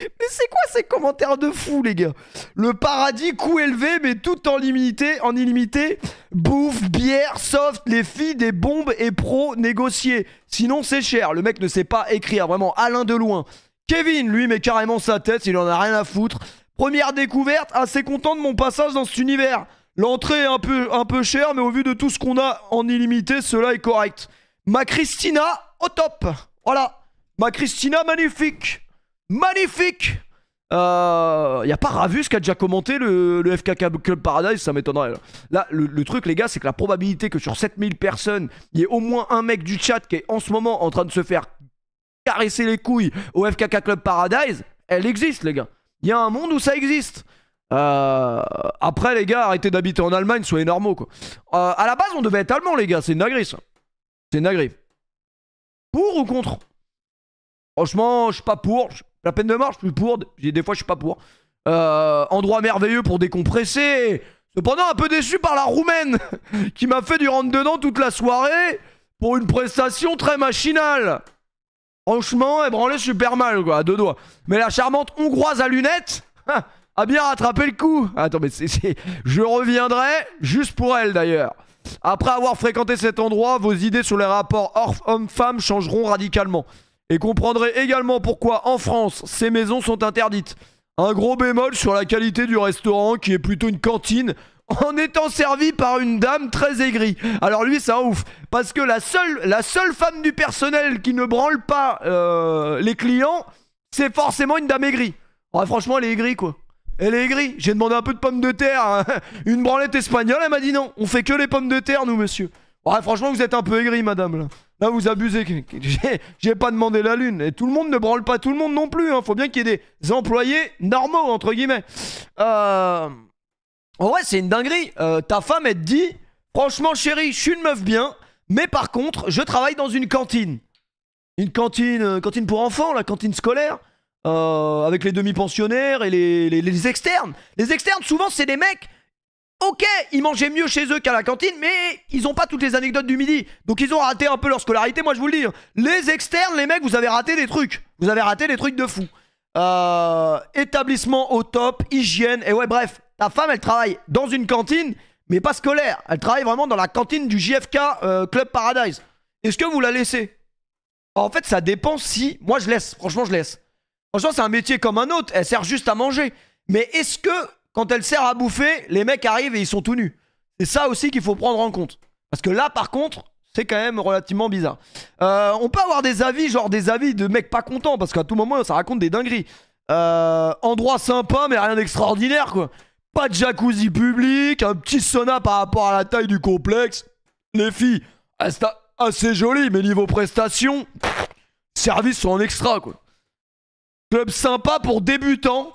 Mais c'est quoi ces commentaires de fou, les gars? Le paradis, coût élevé, mais tout en illimité. Bouffe, bière, soft, les filles, des bombes et pro négocier. Sinon, c'est cher. Le mec ne sait pas écrire, vraiment, Alain de loin. Kevin, lui, met carrément sa tête, il en a rien à foutre. Première découverte, assez content de mon passage dans cet univers. L'entrée est un peu chère, mais au vu de tout ce qu'on a en illimité, cela est correct. Ma Christina, au top. Voilà. Ma Christina, magnifique. Magnifique. Y a pas Ravus qui a déjà commenté le FK Club Paradise, ça m'étonnerait. Là, le truc, les gars, c'est que la probabilité que sur 7000 personnes, il y ait au moins un mec du chat qui est en ce moment en train de se faire caresser les couilles au FKK Club Paradise, elle existe, les gars. Il y a un monde où ça existe. Après, les gars, arrêtez d'habiter en Allemagne, soyez normaux, quoi. À la base, on devait être allemand, les gars. C'est une dinguerie, ça. C'est une dinguerie. Pour ou contre? Franchement, je suis pas pour. La peine de mort, je suis pour. Des fois, je suis pas pour. Endroit merveilleux pour décompresser. Cependant, un peu déçu par la Roumaine qui m'a fait du rentre-dedans toute la soirée pour une prestation très machinale. Franchement, elle branlait super mal, quoi, à deux doigts. Mais la charmante Hongroise à lunettes a bien rattrapé le coup. Attends, mais je reviendrai juste pour elle, d'ailleurs. Après avoir fréquenté cet endroit, vos idées sur les rapports homme-femme changeront radicalement. Et comprendrez également pourquoi, en France, ces maisons sont interdites. Un gros bémol sur la qualité du restaurant, qui est plutôt une cantine, en étant servi par une dame très aigrie. Alors lui, c'est un ouf. Parce que la seule femme du personnel qui ne branle pas les clients, c'est forcément une dame aigrie. Ouais, franchement, elle est aigrie, quoi. Elle est aigrie. J'ai demandé un peu de pommes de terre. Hein. Une branlette espagnole, elle m'a dit non. On fait que les pommes de terre, nous, monsieur. Ouais, franchement, vous êtes un peu aigrie, madame, là. Là, vous abusez. J'ai pas demandé la lune. Et tout le monde ne branle pas tout le monde non plus. Hein. Faut bien qu'il y ait des employés normaux, entre guillemets. En vrai, c'est une dinguerie. Ta femme, elle te dit, franchement, chérie, je suis une meuf bien, mais par contre, je travaille dans une cantine. Une cantine pour enfants, la cantine scolaire, avec les demi-pensionnaires et les externes. Les externes, souvent, c'est des mecs Ok, ils mangeaient mieux chez eux qu'à la cantine, mais ils ont pas toutes les anecdotes du midi. Donc ils ont raté un peu leur scolarité, moi je vous le dis. Les externes, les mecs, vous avez raté des trucs. Vous avez raté des trucs de fou. Établissement au top, hygiène, et ouais bref. Ta femme, elle travaille dans une cantine, mais pas scolaire. Elle travaille vraiment dans la cantine du JFK Club Paradise. Est-ce que vous la laissez? En fait, ça dépend si... Moi, je laisse. Franchement, je laisse. Franchement, c'est un métier comme un autre. Elle sert juste à manger. Mais est-ce que, quand elle sert à bouffer, les mecs arrivent et ils sont tout nus? C'est ça aussi qu'il faut prendre en compte. Parce que là, par contre, c'est quand même relativement bizarre. On peut avoir des avis, genre des avis de mecs pas contents, parce qu'à tout moment, ça raconte des dingueries. Endroit sympa, mais rien d'extraordinaire, quoi. Pas de jacuzzi public, un petit sauna par rapport à la taille du complexe. Les filles, c'est assez joli, mais niveau prestation, service en extra, quoi. Club sympa pour débutants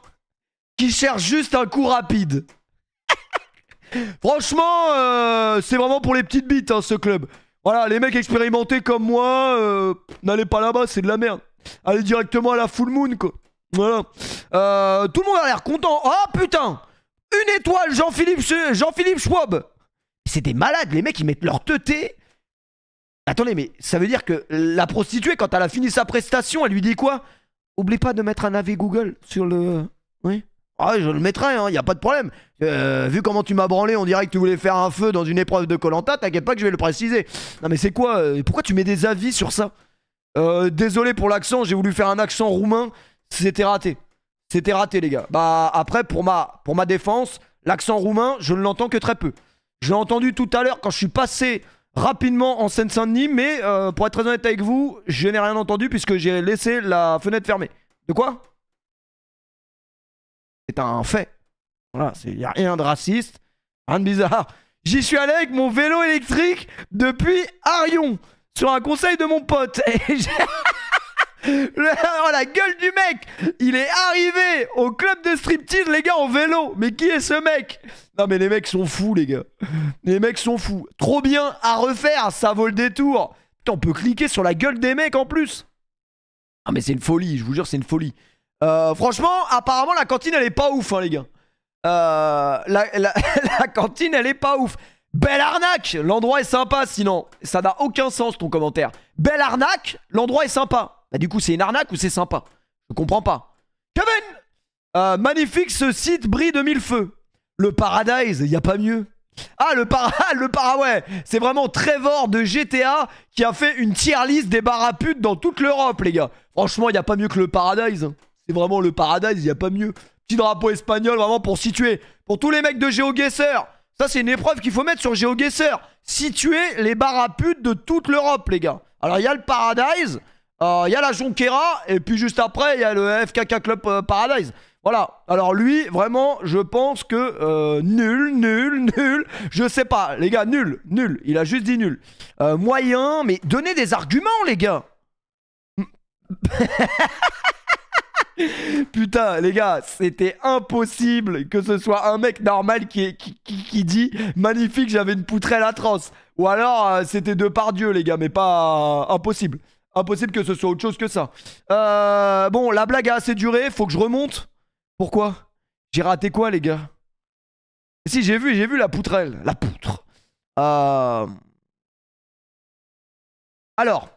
qui cherchent juste un coup rapide. Franchement, c'est vraiment pour les petites bites, hein, ce club. Voilà, les mecs expérimentés comme moi, n'allez pas là-bas, c'est de la merde. Allez directement à la full moon, quoi. Voilà. Tout le monde a l'air content. Oh putain! Une étoile, Jean-Philippe Schwab. C'est des malades, les mecs, ils mettent leur teuté. Attendez, mais ça veut dire que la prostituée, quand elle a fini sa prestation, elle lui dit quoi? Oublie pas de mettre un avis Google sur le... Oui. Ah, je le mettrai, hein, y a pas de problème. Vu comment tu m'as branlé, on dirait que tu voulais faire un feu dans une épreuve de Koh-Lanta, t'inquiète pas que je vais le préciser. Non mais c'est quoi? Pourquoi tu mets des avis sur ça? Désolé pour l'accent, j'ai voulu faire un accent roumain, c'était raté. C'était raté, les gars. Bah, après, pour ma défense, l'accent roumain, je ne l'entends que très peu. Je l'ai entendu tout à l'heure quand je suis passé rapidement en Seine-Saint-Denis, mais pour être très honnête avec vous, je n'ai rien entendu puisque j'ai laissé la fenêtre fermée. De quoi? C'est un fait. Voilà, il n'y a rien de raciste, rien de bizarre. J'y suis allé avec mon vélo électrique depuis Arion, sur un conseil de mon pote. Et oh, la gueule du mec! Il est arrivé au club de striptease, les gars, en vélo. Mais qui est ce mec? Non, mais les mecs sont fous, les gars. Les mecs sont fous. Trop bien à refaire, ça vaut le détour. Putain, on peut cliquer sur la gueule des mecs en plus. Ah, mais c'est une folie, je vous jure, c'est une folie. Franchement, apparemment, la cantine, elle est pas ouf, hein, les gars. La cantine, elle est pas ouf. Belle arnaque! L'endroit est sympa, sinon. Ça n'a aucun sens, ton commentaire. Belle arnaque, l'endroit est sympa. Bah, du coup, c'est une arnaque ou c'est sympa? Je comprends pas. Kevin! Magnifique, ce site brille de mille feux. Le Paradise, y a pas mieux. Ah, ouais. C'est vraiment Trevor de GTA qui a fait une tier list des bars à putes dans toute l'Europe, les gars. Franchement, y a pas mieux que le Paradise. C'est vraiment le Paradise, y a pas mieux. Petit drapeau espagnol, vraiment pour situer. Pour tous les mecs de GeoGuessr. Ça, c'est une épreuve qu'il faut mettre sur GeoGuessr. Situer les bars à putes de toute l'Europe, les gars. Alors, il y a le Paradise, il y a la Jonquera, et puis juste après, il y a le FKK Club Paradise. Voilà. Alors, lui, vraiment, je pense que nul. Je sais pas, les gars, nul. Il a juste dit nul. Moyen, mais donnez des arguments, les gars. Putain, les gars, c'était impossible que ce soit un mec normal qui dit magnifique, j'avais une poutrelle atroce. Ou alors c'était Depardieu, les gars, mais pas impossible. Impossible que ce soit autre chose que ça. Bon, la blague a assez duré, faut que je remonte. Pourquoi? J'ai raté quoi, les gars? Si, j'ai vu la poutrelle. La poutre. Alors.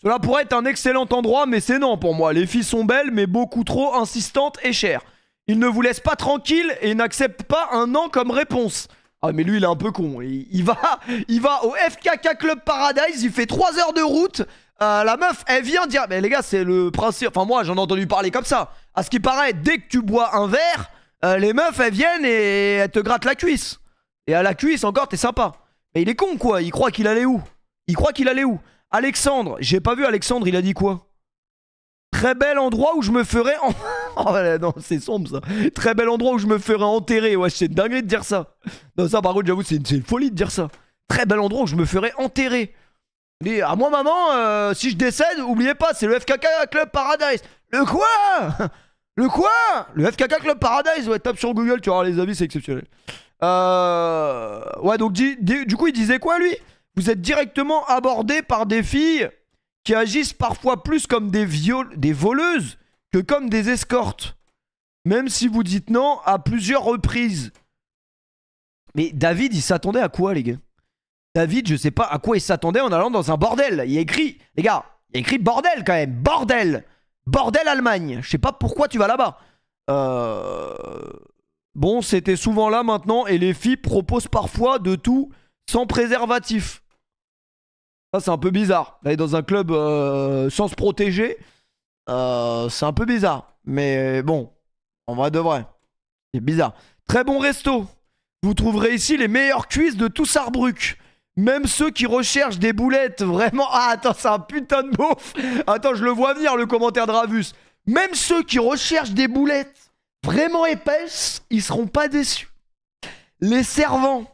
Cela pourrait être un excellent endroit, mais c'est non pour moi. Les filles sont belles, mais beaucoup trop insistantes et chères. Ils ne vous laissent pas tranquille et n'acceptent pas un non comme réponse. Ah, mais lui, il est un peu con. Il va au FKK Club Paradise, il fait 3 heures de route. La meuf, elle vient dire... Mais les gars, c'est le principe... Enfin, moi, j'en ai entendu parler comme ça. À ce qui paraît, dès que tu bois un verre, les meufs, elles viennent et elles te grattent la cuisse. Et à la cuisse, encore, t'es sympa. Mais il est con, quoi. Il croit qu'il allait où? Alexandre, j'ai pas vu Alexandre, il a dit quoi? Très bel endroit où je me ferais... Oh non, c'est sombre ça. Très bel endroit où je me ferais enterrer. Ouais, c'est dingue de dire ça. Non, ça par contre, j'avoue, c'est une folie de dire ça. Très bel endroit où je me ferais enterrer. Et à moi, maman, si je décède, oubliez pas, c'est le FKK Club Paradise. Le quoi? Le quoi? Le FKK Club Paradise, ouais, tape sur Google, tu auras les avis, c'est exceptionnel. Ouais, donc du coup, il disait quoi, lui? Vous êtes directement abordé par des filles qui agissent parfois plus comme des voleuses que comme des escortes. Même si vous dites non à plusieurs reprises. Mais David, il s'attendait à quoi, les gars? David, je sais pas à quoi il s'attendait en allant dans un bordel. Il y a écrit, les gars, il y a écrit bordel quand même. Bordel. Bordel Allemagne. Je sais pas pourquoi tu vas là-bas. Bon, c'était souvent là maintenant. Et les filles proposent parfois de tout sans préservatif. Ça, c'est un peu bizarre. D'aller dans un club sans se protéger, c'est un peu bizarre. Mais bon, en vrai de vrai, c'est bizarre. Très bon resto. Vous trouverez ici les meilleures cuisses de tout Sarrebruck. Même ceux qui recherchent des boulettes vraiment... Ah, attends, c'est un putain de beauf. Attends, je le vois venir, le commentaire de Ravus. Même ceux qui recherchent des boulettes vraiment épaisses, ils seront pas déçus. Les servants.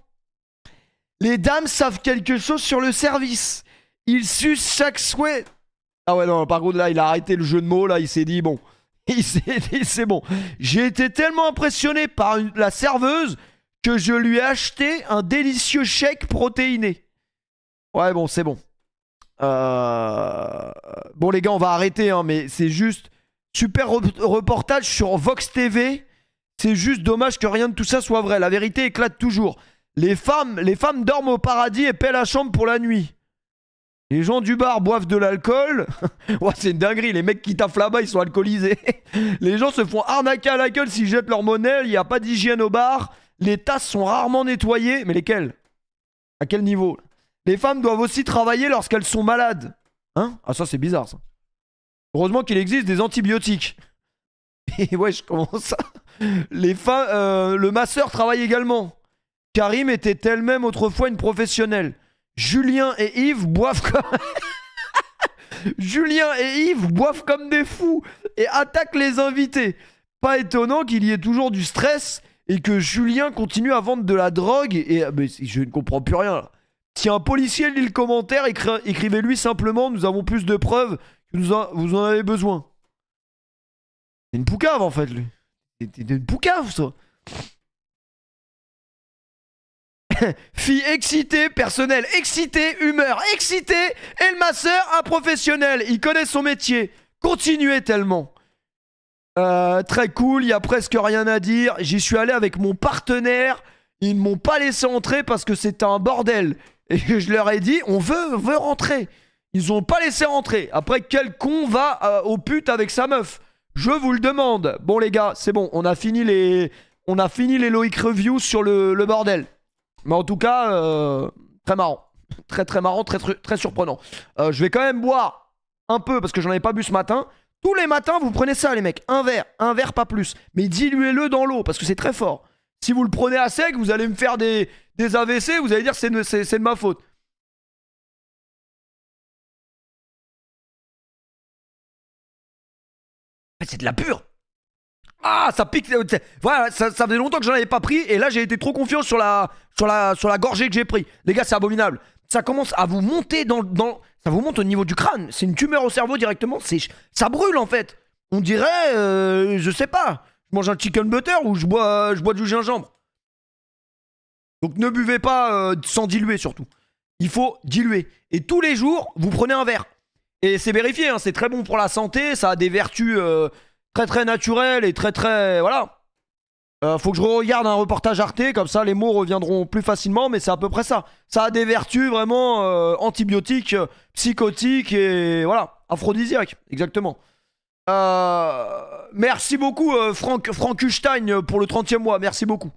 Les dames savent quelque chose sur le service. Ils sucent chaque souhait. Ah ouais, non, par contre, là, il a arrêté le jeu de mots. Là, il s'est dit, bon. Il s'est dit, c'est bon. J'ai été tellement impressionné par la serveuse que je lui ai acheté un délicieux shake protéiné. Ouais, bon, c'est bon. Bon, les gars, on va arrêter, hein, mais c'est juste... Super reportage sur Vox TV. C'est juste dommage que rien de tout ça soit vrai. La vérité éclate toujours. Les femmes dorment au paradis et paient la chambre pour la nuit. Les gens du bar boivent de l'alcool. Ouais, c'est une dinguerie. Les mecs qui taffent là-bas, ils sont alcoolisés. Les gens se font arnaquer à la gueule s'ils jettent leur monnaie. Il n'y a pas d'hygiène au bar. Les tasses sont rarement nettoyées. Mais lesquelles? À quel niveau? Les femmes doivent aussi travailler lorsqu'elles sont malades. Hein? Ah, ça, c'est bizarre, ça. Heureusement qu'il existe des antibiotiques. Et ouais, je commence à... Le masseur travaille également. Karim était elle-même autrefois une professionnelle. Julien et Yves boivent comme... Julien et Yves boivent comme des fous et attaquent les invités. Pas étonnant qu'il y ait toujours du stress et que Julien continue à vendre de la drogue et... Mais je ne comprends plus rien, là. Si un policier lit le commentaire, écrivez-lui simplement « Nous avons plus de preuves que vous en avez besoin ». C'est une poucave, en fait, lui. C'est une poucave, ça. Fille excitée, personnel excité, humeur excitée, et le masseur, un professionnel. Il connaît son métier. Continuez tellement. Très cool, il y a presque rien à dire. J'y suis allé avec mon partenaire. Ils ne m'ont pas laissé entrer parce que c'était un bordel. Et je leur ai dit, on veut rentrer. Ils ont pas laissé rentrer. Après, quel con va au pute avec sa meuf? Je vous le demande. Bon, les gars, c'est bon. On a fini les Loïc Reviews sur le bordel. Mais en tout cas, très marrant. Très marrant, très surprenant. Je vais quand même boire un peu parce que j'en avais pas bu ce matin. Tous les matins, vous prenez ça, les mecs. Un verre, pas plus. Mais diluez-le dans l'eau parce que c'est très fort. Si vous le prenez à sec, vous allez me faire des AVC, vous allez dire c'est de ma faute. C'est de la pure. Ah, ça pique. Voilà, ça faisait longtemps que j'en avais pas pris. Et là, j'ai été trop confiant sur la gorgée que j'ai pris. Les gars, c'est abominable. Ça commence à vous monter ça vous monte au niveau du crâne. C'est une tumeur au cerveau directement. Ça brûle, en fait. On dirait, je sais pas. Je mange un chicken butter ou je bois du gingembre. Donc ne buvez pas sans diluer, surtout. Il faut diluer. Et tous les jours, vous prenez un verre. Et c'est vérifié, hein, c'est très bon pour la santé. Ça a des vertus très naturelles et très... Voilà. Faut que je regarde un reportage Arte, comme ça les mots reviendront plus facilement, mais c'est à peu près ça. Ça a des vertus vraiment antibiotiques, psychotiques et voilà, aphrodisiaques, exactement. Merci beaucoup Frankenstein pour le 30e mois, merci beaucoup.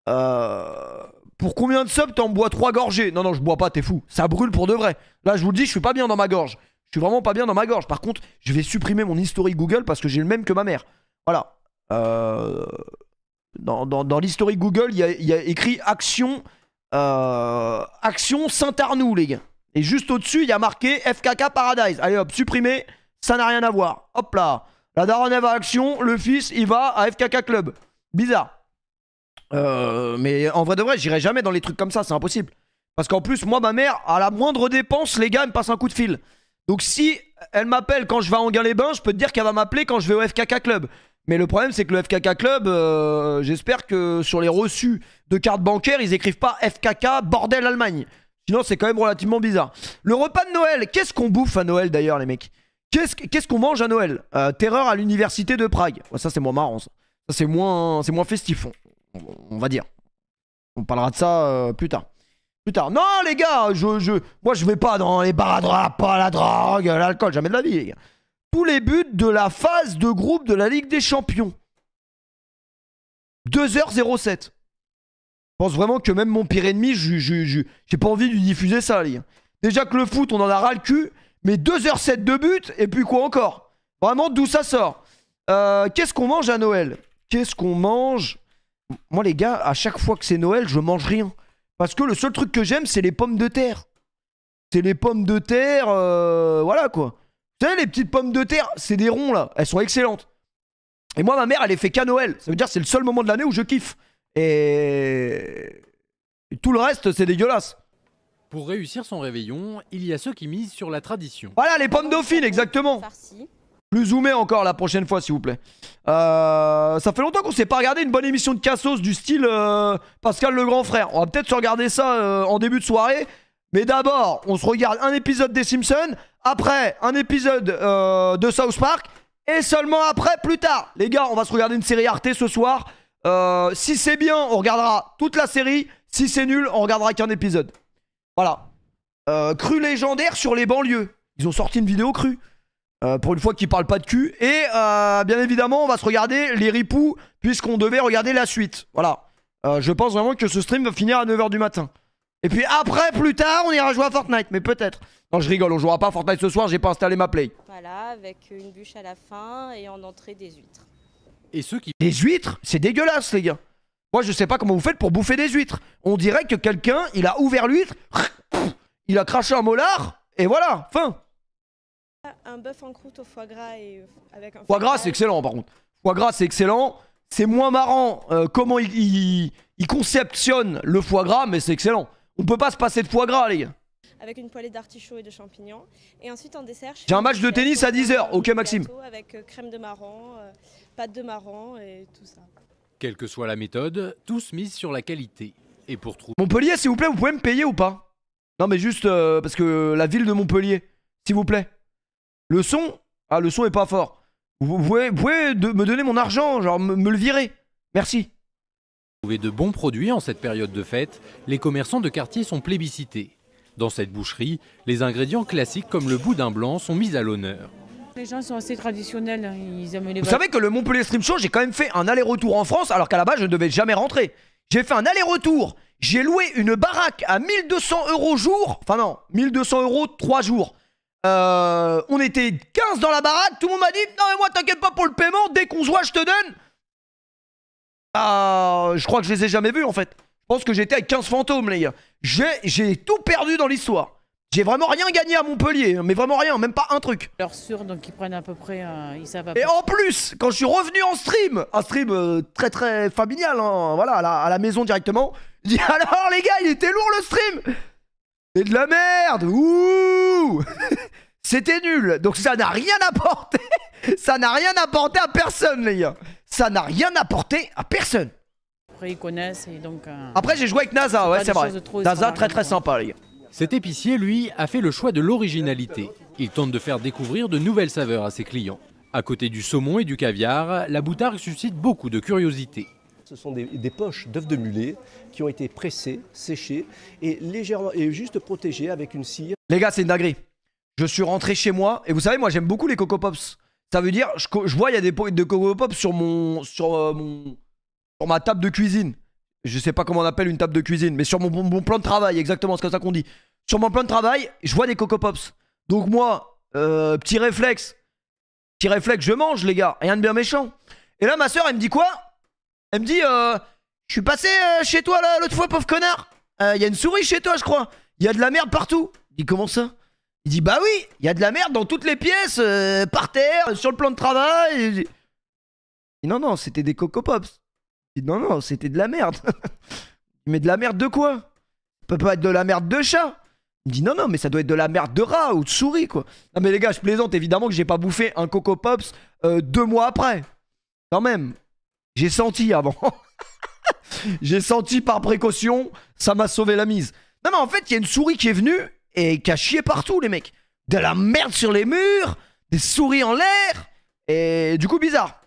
Pour combien de subs t'en bois 3 gorgées? Non, je bois pas, t'es fou. Ça brûle pour de vrai. Là, je vous le dis, je suis pas bien dans ma gorge. Je suis vraiment pas bien dans ma gorge. Par contre, je vais supprimer mon historique Google parce que j'ai le même que ma mère. Voilà. Dans l'historique Google, il y a écrit Action Saint-Arnoux, les gars. Et juste au-dessus, il y a marqué FKK Paradise. Allez hop, supprimer. Ça n'a rien à voir. Hop là. La daronne elle va à Action, le fils, il va à FKK Club. Bizarre. Mais en vrai de vrai, j'irai jamais dans les trucs comme ça, c'est impossible. Parce qu'en plus, moi, ma mère, à la moindre dépense, les gars, elle me passe un coup de fil. Donc si elle m'appelle quand je vais à Anguin-les-Bains, je peux te dire qu'elle va m'appeler quand je vais au FKK Club. Mais le problème, c'est que le FKK Club, j'espère que sur les reçus de cartes bancaires, ils écrivent pas FKK bordel Allemagne. Sinon, c'est quand même relativement bizarre. Le repas de Noël, qu'est-ce qu'on bouffe à Noël d'ailleurs, les mecs? Qu'est-ce qu'on mange à Noël? Terreur à l'université de Prague. Ouais, ça, c'est moins marrant, ça. Ça, c'est moins festif, on va dire. On parlera de ça plus tard. Plus tard. Non, les gars, moi, je vais pas dans les bars à droite, pas la drogue, l'alcool, jamais de la vie, les gars. Tous les buts de la phase de groupe de la Ligue des Champions. 2h07. Je pense vraiment que même mon pire ennemi, j'ai pas envie de lui diffuser ça, les gars. Déjà que le foot, on en a ras le cul, mais 2h07 de but, et puis quoi encore? Vraiment, d'où ça sort? Qu'est-ce qu'on mange à Noël? Qu'est-ce qu'on mange? Moi, les gars, à chaque fois que c'est Noël, je mange rien. Parce que le seul truc que j'aime, c'est les pommes de terre. C'est les pommes de terre, voilà quoi. Vous savez, les petites pommes de terre, c'est des ronds là, elles sont excellentes. Et moi, ma mère, elle les fait qu'à Noël. Ça veut dire que c'est le seul moment de l'année où je kiffe. Et tout le reste, c'est dégueulasse. Pour réussir son réveillon, il y a ceux qui misent sur la tradition. Voilà, les pommes dauphines, exactement. Plus zoomé encore la prochaine fois, s'il vous plaît. Ça fait longtemps qu'on s'est pas regardé une bonne émission de Cassos du style Pascal le grand frère. On va peut-être se regarder ça en début de soirée. Mais d'abord, on se regarde un épisode des Simpsons. Après, un épisode de South Park. Et seulement après, plus tard. Les gars, on va se regarder une série Arte ce soir. Si c'est bien, on regardera toute la série. Si c'est nul, on regardera qu'un épisode. Voilà. Cru légendaire sur les banlieues. Ils ont sorti une vidéo crue. Pour une fois qu'ils parlent pas de cul. Et bien évidemment, on va se regarder les ripoux, puisqu'on devait regarder la suite. Voilà. Je pense vraiment que ce stream va finir à 9h du matin. Et puis après, plus tard, on ira jouer à Fortnite. Mais peut-être. Non, je rigole, on jouera pas à Fortnite ce soir, j'ai pas installé ma play. Voilà, avec une bûche à la fin et en entrée des huîtres. Et ceux qui... Les huîtres, c'est dégueulasse, les gars. Moi, je sais pas comment vous faites pour bouffer des huîtres. On dirait que quelqu'un, il a ouvert l'huître, il a craché un molar, et voilà, fin. Un bœuf en croûte au foie gras et avec un foie gras, c'est excellent, par contre. Foie gras, c'est excellent. C'est moins marrant comment il conceptionne le foie gras, mais c'est excellent. On peut pas se passer de foie gras, les gars. Avec une poêlée d'artichauts et de champignons. Et ensuite, en dessert, j'ai un match de tennis à 10h. Ok, Maxime. Avec crème de marron, pâte de marron et tout ça. Quelle que soit la méthode, tous misent sur la qualité. Et pour trouver... Montpellier, s'il vous plaît, vous pouvez me payer ou pas? Non, mais juste parce que la ville de Montpellier, s'il vous plaît. Le son? Ah, le son est pas fort. Vous pouvez me donner mon argent, genre me le virer. Merci. Pour trouver de bons produits en cette période de fête, les commerçants de quartier sont plébiscités. Dans cette boucherie, les ingrédients classiques comme le boudin blanc sont mis à l'honneur. Les gens sont assez traditionnels, ils aiment les... Vous savez que le Montpellier Stream Show, j'ai quand même fait un aller-retour en France alors qu'à la base je ne devais jamais rentrer. J'ai fait un aller-retour, j'ai loué une baraque à 1200 € jour, enfin non, 1200 € 3 jours. On était 15 dans la baraque, tout le monde m'a dit non mais moi t'inquiète pas pour le paiement, dès qu'on se voit je te donne. Je crois que je les ai jamais vus en fait. Je pense que j'étais avec 15 fantômes les gars. J'ai tout perdu dans l'histoire. J'ai vraiment rien gagné à Montpellier, mais vraiment rien, même pas un truc. Leur sûr, donc ils prennent à peu près, ils savent à peu. Et en plus, quand je suis revenu en stream, un stream très très familial, hein, voilà, à la maison directement, je dis alors les gars, il était lourd le stream. C'est de la merde, ouh. C'était nul, donc ça n'a rien apporté. Ça n'a rien apporté à personne les gars. Ça n'a rien apporté à personne. Après ils connaissent et donc... Après j'ai joué avec NASA, ouais c'est vrai. NASA très très sympa les gars. Cet épicier, lui, a fait le choix de l'originalité. Il tente de faire découvrir de nouvelles saveurs à ses clients. À côté du saumon et du caviar, la boutargue suscite beaucoup de curiosité. Ce sont des poches d'œufs de mulet qui ont été pressées, séchées et légèrement et juste protégées avec une cire. Les gars, c'est une dinguerie. Je suis rentré chez moi et vous savez, moi j'aime beaucoup les Coco Pops. Ça veut dire, je vois il y a des pots de Coco Pops sur ma table de cuisine. Je sais pas comment on appelle une table de cuisine, mais sur mon plan de travail, exactement, c'est comme ça qu'on dit. Sur mon plan de travail, je vois des Coco Pops. Donc moi, petit réflexe, je mange les gars, rien de bien méchant. Et là ma soeur, elle me dit quoi? Elle me dit, je suis passé chez toi l'autre fois, pauvre connard. Il y a une souris chez toi, je crois. Il y a de la merde partout. Je dis, comment ça? Il dit, bah oui, il y a de la merde dans toutes les pièces, par terre, sur le plan de travail. Je dis, non, non, c'était des Coco Pops. Je dis, non, non, c'était de la merde. Mais de la merde de quoi? Ça peut pas être de la merde de chat. Il me dit, non, non, mais ça doit être de la merde de rat ou de souris, quoi. Non, mais les gars, je plaisante, évidemment que j'ai pas bouffé un Coco Pops 2 mois après. Quand même. J'ai senti avant. J'ai senti par précaution, ça m'a sauvé la mise. Non, mais en fait, il y a une souris qui est venue et qui a chié partout, les mecs. De la merde sur les murs, des souris en l'air. Et du coup, bizarre.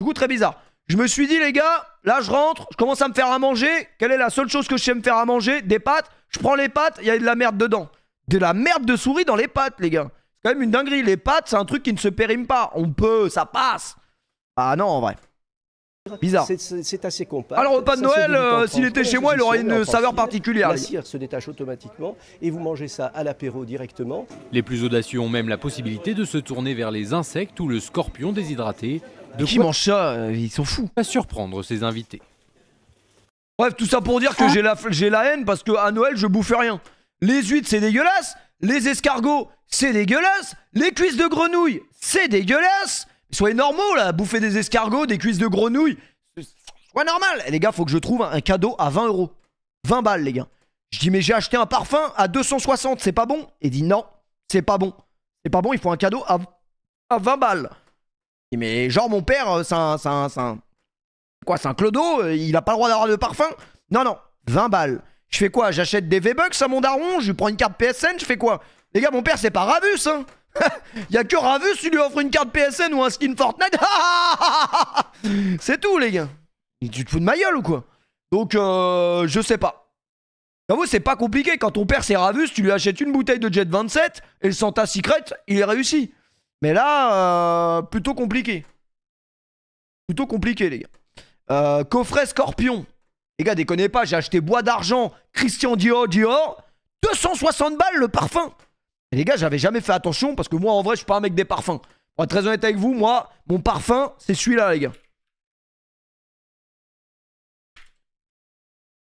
Du coup, très bizarre. Je me suis dit, les gars, Là, je rentre, je commence à me faire à manger. Quelle est la seule chose que je sais me faire à manger? Des pâtes. Je prends les pâtes, il y a de la merde dedans. De la merde de souris dans les pâtes, les gars. C'est quand même une dinguerie. Les pâtes, c'est un truc qui ne se périme pas. On peut, ça passe. Ah non, en vrai. Bizarre. C'est assez compact. Alors, au repas de Ça se Noël, débite en s'il France. était chez Dans moi, il aurait cuisson, une en saveur France. particulière. La les gars. cire se détache automatiquement et vous mangez ça à l'apéro directement. Les plus audacieux ont même la possibilité de se tourner vers les insectes ou le scorpion déshydraté, de Qui quoi mange ça ils sont fous. pas surprendre ses invités. Bref, tout ça pour dire que j'ai la haine parce qu'à Noël, je bouffe rien. Les huîtres, c'est dégueulasse. Les escargots, c'est dégueulasse. Les cuisses de grenouille, c'est dégueulasse. Soyez normaux là, bouffer des escargots, des cuisses de grenouille. C'est normal. Les gars, faut que je trouve un cadeau à 20 euros. 20 balles, les gars. Je dis, mais j'ai acheté un parfum à 260, c'est pas bon? Il dit, non, c'est pas bon. C'est pas bon, il faut un cadeau à 20 balles. Je dis, mais genre, mon père, c'est un quoi, c'est un clodo, il a pas le droit d'avoir de parfum? Non, non, 20 balles. Je fais quoi? J'achète des V-Bucks à mon daron, je lui prends une carte PSN, je fais quoi? Les gars, mon père, c'est pas Ravus, hein. Y'a que Ravus, il lui offre une carte PSN ou un skin Fortnite. C'est tout, les gars. Tu te fous de ma gueule ou quoi? Donc, je sais pas. J'avoue, c'est pas compliqué. Quand ton père, c'est Ravus, tu lui achètes une bouteille de Jet 27 et le Santa Secret, il est réussi. Mais là, plutôt compliqué. Plutôt compliqué, les gars. Coffret Scorpion. Les gars, déconnez pas, j'ai acheté Bois d'Argent, Christian Dior, 260 balles le parfum. Et les gars, j'avais jamais fait attention parce que moi, en vrai, je suis pas un mec des parfums. Pour être très honnête avec vous, moi, mon parfum, c'est celui-là, les gars.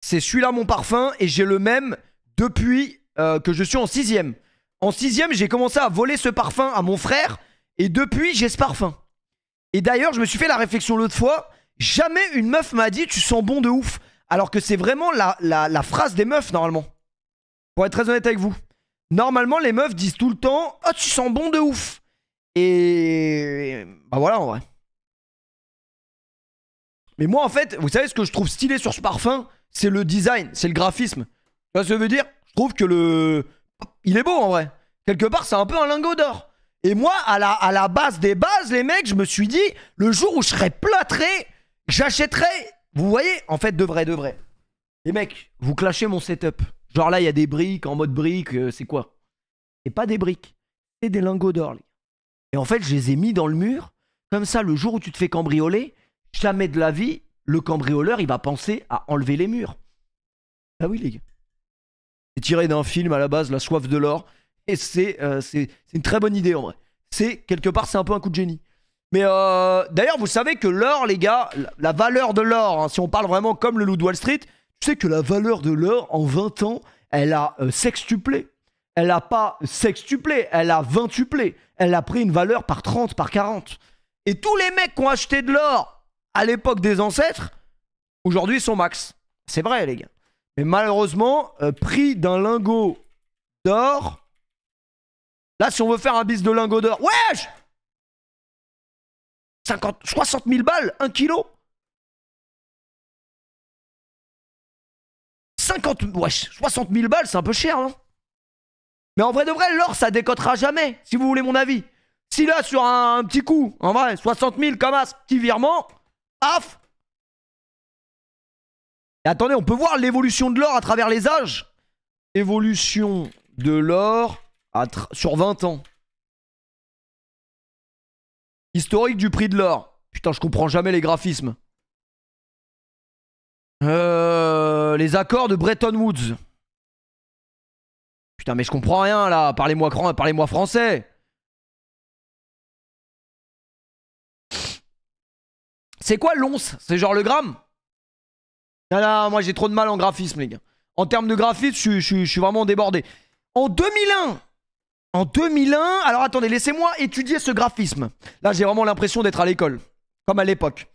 C'est celui-là, mon parfum, et j'ai le même depuis que je suis en 6ème. En 6ème, j'ai commencé à voler ce parfum à mon frère, et depuis, j'ai ce parfum. Et d'ailleurs, je me suis fait la réflexion l'autre fois, jamais une meuf m'a dit « tu sens bon de ouf ». Alors que c'est vraiment la phrase des meufs, normalement. Pour être très honnête avec vous. Normalement, les meufs disent tout le temps « oh, tu sens bon de ouf ». Et... bah voilà, en vrai. Mais moi, en fait, vous savez ce que je trouve stylé sur ce parfum? C'est le design, c'est le graphisme. Tu vois ce que ça veut dire? Je trouve que le... il est beau, en vrai. Quelque part, c'est un peu un lingot d'or. Et moi, à la base des bases, les mecs, je me suis dit, le jour où je serai plâtré, j'achèterai... Vous voyez? En fait, de vrai. Les mecs, vous clashez mon setup. Genre là, il y a des briques, en mode briques, c'est quoi? C'est pas des briques, c'est des lingots d'or, les gars. Et en fait, je les ai mis dans le mur. Comme ça, le jour où tu te fais cambrioler, jamais de la vie, le cambrioleur, il va penser à enlever les murs. Ah oui, les gars. C'est tiré d'un film à la base, La soif de l'or. Et c'est une très bonne idée, en vrai. C'est, quelque part, c'est un peu un coup de génie. Mais d'ailleurs, vous savez que l'or, les gars, la valeur de l'or, hein, si on parle vraiment comme le loup de Wall Street, tu sais que la valeur de l'or, en 20 ans, elle a sextuplé. Elle a pas sextuplé, elle a vintuplé. Elle a pris une valeur par 30, par 40. Et tous les mecs qui ont acheté de l'or à l'époque des ancêtres, aujourd'hui, sont max. C'est vrai, les gars. Mais malheureusement, prix d'un lingot d'or... Là, si on veut faire un bis de lingot d'or... Wesh 60 000 balles, 1 kilo. 60 000 balles, c'est un peu cher, non? Mais en vrai de vrai, l'or, ça décotera jamais, si vous voulez mon avis. Si là, sur un petit coup, en vrai, 60 000 comme un petit virement, paf. Et attendez, on peut voir l'évolution de l'or à travers les âges. Évolution de l'or sur 20 ans. Historique du prix de l'or. Putain, je comprends jamais les graphismes. Les accords de Bretton Woods. Putain, mais je comprends rien là. Parlez-moi français. C'est quoi l'once? C'est genre le gramme? Non, moi j'ai trop de mal en graphisme, les gars. En termes de graphisme, je suis vraiment débordé. En 2001, alors attendez, laissez-moi étudier ce graphisme. Là, j'ai vraiment l'impression d'être à l'école, comme à l'époque.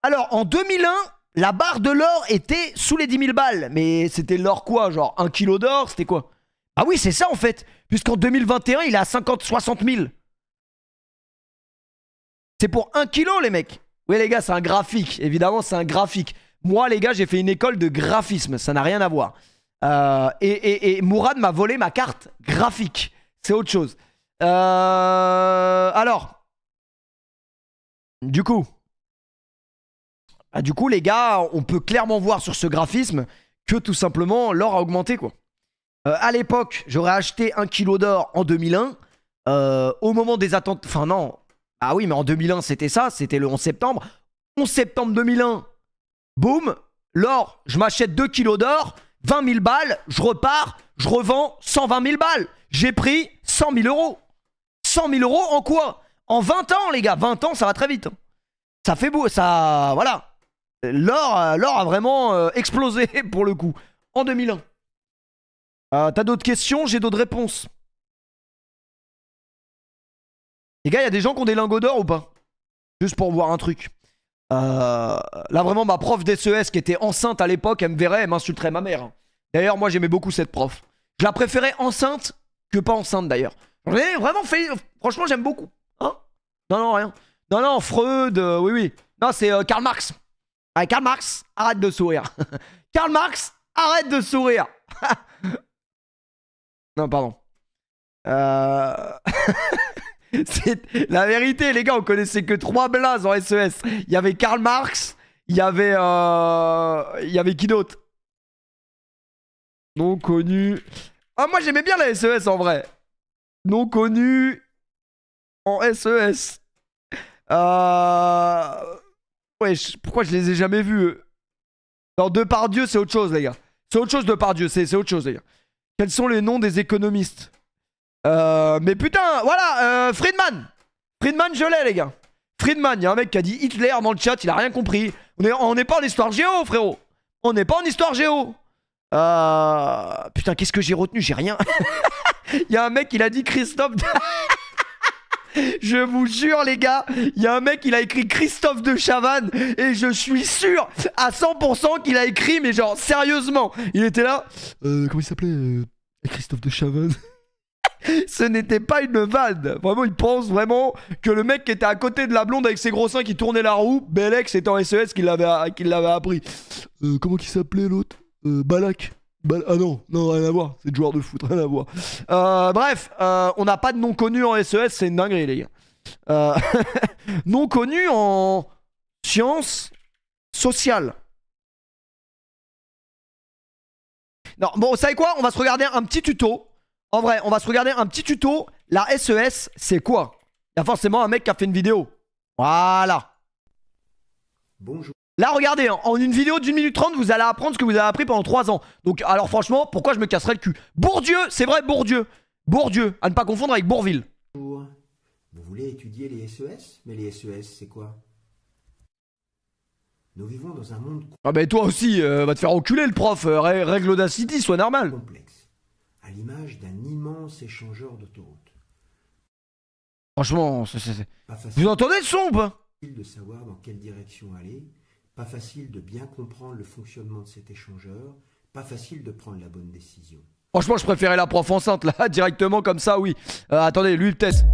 Alors, en 2001, la barre de l'or était sous les 10 000 balles. Mais c'était l'or quoi? Genre 1 kilo d'or? C'était quoi? Ah oui, c'est ça en fait. Puisqu'en 2021, il est à 60 000. C'est pour 1 kilo, les mecs. Oui, les gars, c'est un graphique. Évidemment, c'est un graphique. Moi, les gars, j'ai fait une école de graphisme. Ça n'a rien à voir. Et Mourad m'a volé ma carte graphique. C'est autre chose. Alors, du coup, Ah, du coup, les gars, on peut clairement voir sur ce graphisme que tout simplement l'or a augmenté, quoi. À l'époque, j'aurais acheté 1 kg d'or en 2001. Au moment des attentes... Enfin non. Ah oui, mais en 2001, c'était ça. C'était le 11 septembre. 11 septembre 2001. Boum. L'or, je m'achète 2 kg d'or. 20 000 balles. Je repars. Je revends 120 000 balles. J'ai pris 100 000 euros. 100 000 euros en quoi? En 20 ans, les gars. 20 ans, ça va très vite. Ça fait beau. Ça... Voilà. L'or a vraiment explosé pour le coup. En 2001. T'as d'autres questions? J'ai d'autres réponses. Les gars, il y a des gens qui ont des lingots d'or ou pas? Juste pour voir un truc. Là, vraiment, ma prof d'SES qui était enceinte à l'époque, elle me verrait, elle m'insulterait ma mère. D'ailleurs, moi, j'aimais beaucoup cette prof. Je la préférais enceinte que pas enceinte, d'ailleurs. J'en ai vraiment fait... Franchement, j'aime beaucoup. Hein? Non, non, rien. Non, non, Freud, oui, oui. Non, c'est Karl Marx. Allez, Karl Marx, arrête de sourire. Karl Marx, arrête de sourire. Non, pardon. C'est la vérité, les gars, on connaissait que 3 blazes en SES. Il y avait Karl Marx, il y avait qui d'autre? Non connu. Ah, moi j'aimais bien la SES en vrai. Non connu en SES. Ouais, pourquoi je les ai jamais vus? Non, Depardieu, c'est autre chose, les gars. C'est autre chose, Depardieu, c'est autre chose, les gars. Quels sont les noms des économistes? Mais putain, voilà, Friedman. Friedman, je l'ai, les gars. Friedman, il y a un mec qui a dit Hitler dans le chat, il a rien compris. On n'est pas en histoire géo, frérot. On n'est pas en histoire géo. Putain, qu'est-ce que j'ai retenu? J'ai rien. Il y a un mec, il a dit Christophe... Je vous jure, les gars, il y a un mec, il a écrit Christophe de Chavannes et je suis sûr à 100% qu'il a écrit, mais genre, sérieusement. Il était là. Comment il s'appelait Christophe de Chavannes. Ce n'était pas une vanne. Vraiment, il pense vraiment que le mec qui était à côté de la blonde avec ses gros seins qui tournait la roue, Belek, c'était en SES qui l'avait appris. Comment il s'appelait l'autre Balak. Ah non, non, rien à voir. C'est le joueur de foot, rien à voir. Bref, on n'a pas de nom connu en SES, c'est une dinguerie, les gars. Nom connu en sciences sociales. Non, bon, vous savez quoi? On va se regarder un petit tuto. En vrai, on va se regarder un petit tuto. La SES, c'est quoi? Il y a forcément un mec qui a fait une vidéo. Voilà. Bonjour. Là, regardez, en une vidéo d'1 minute 30, vous allez apprendre ce que vous avez appris pendant 3 ans. Donc, alors franchement, pourquoi je me casserais le cul? Bourdieu, c'est vrai, Bourdieu. Bourdieu, à ne pas confondre avec Bourville. Vous voulez étudier les SES? Mais les SES, c'est quoi? Nous vivons dans un monde Ah bah toi aussi, va te faire enculer le prof. Règle Audacity, soit normal. complexe, à l'image d'un immense échangeur d'autoroute. Franchement, Pas vous facile entendez le son ou pas? de savoir dans quelle direction aller, pas facile de bien comprendre le fonctionnement de cet échangeur, pas facile de prendre la bonne décision. Franchement, je préférais la prof enceinte, là, directement comme ça, oui. Attendez, lui, peut-être.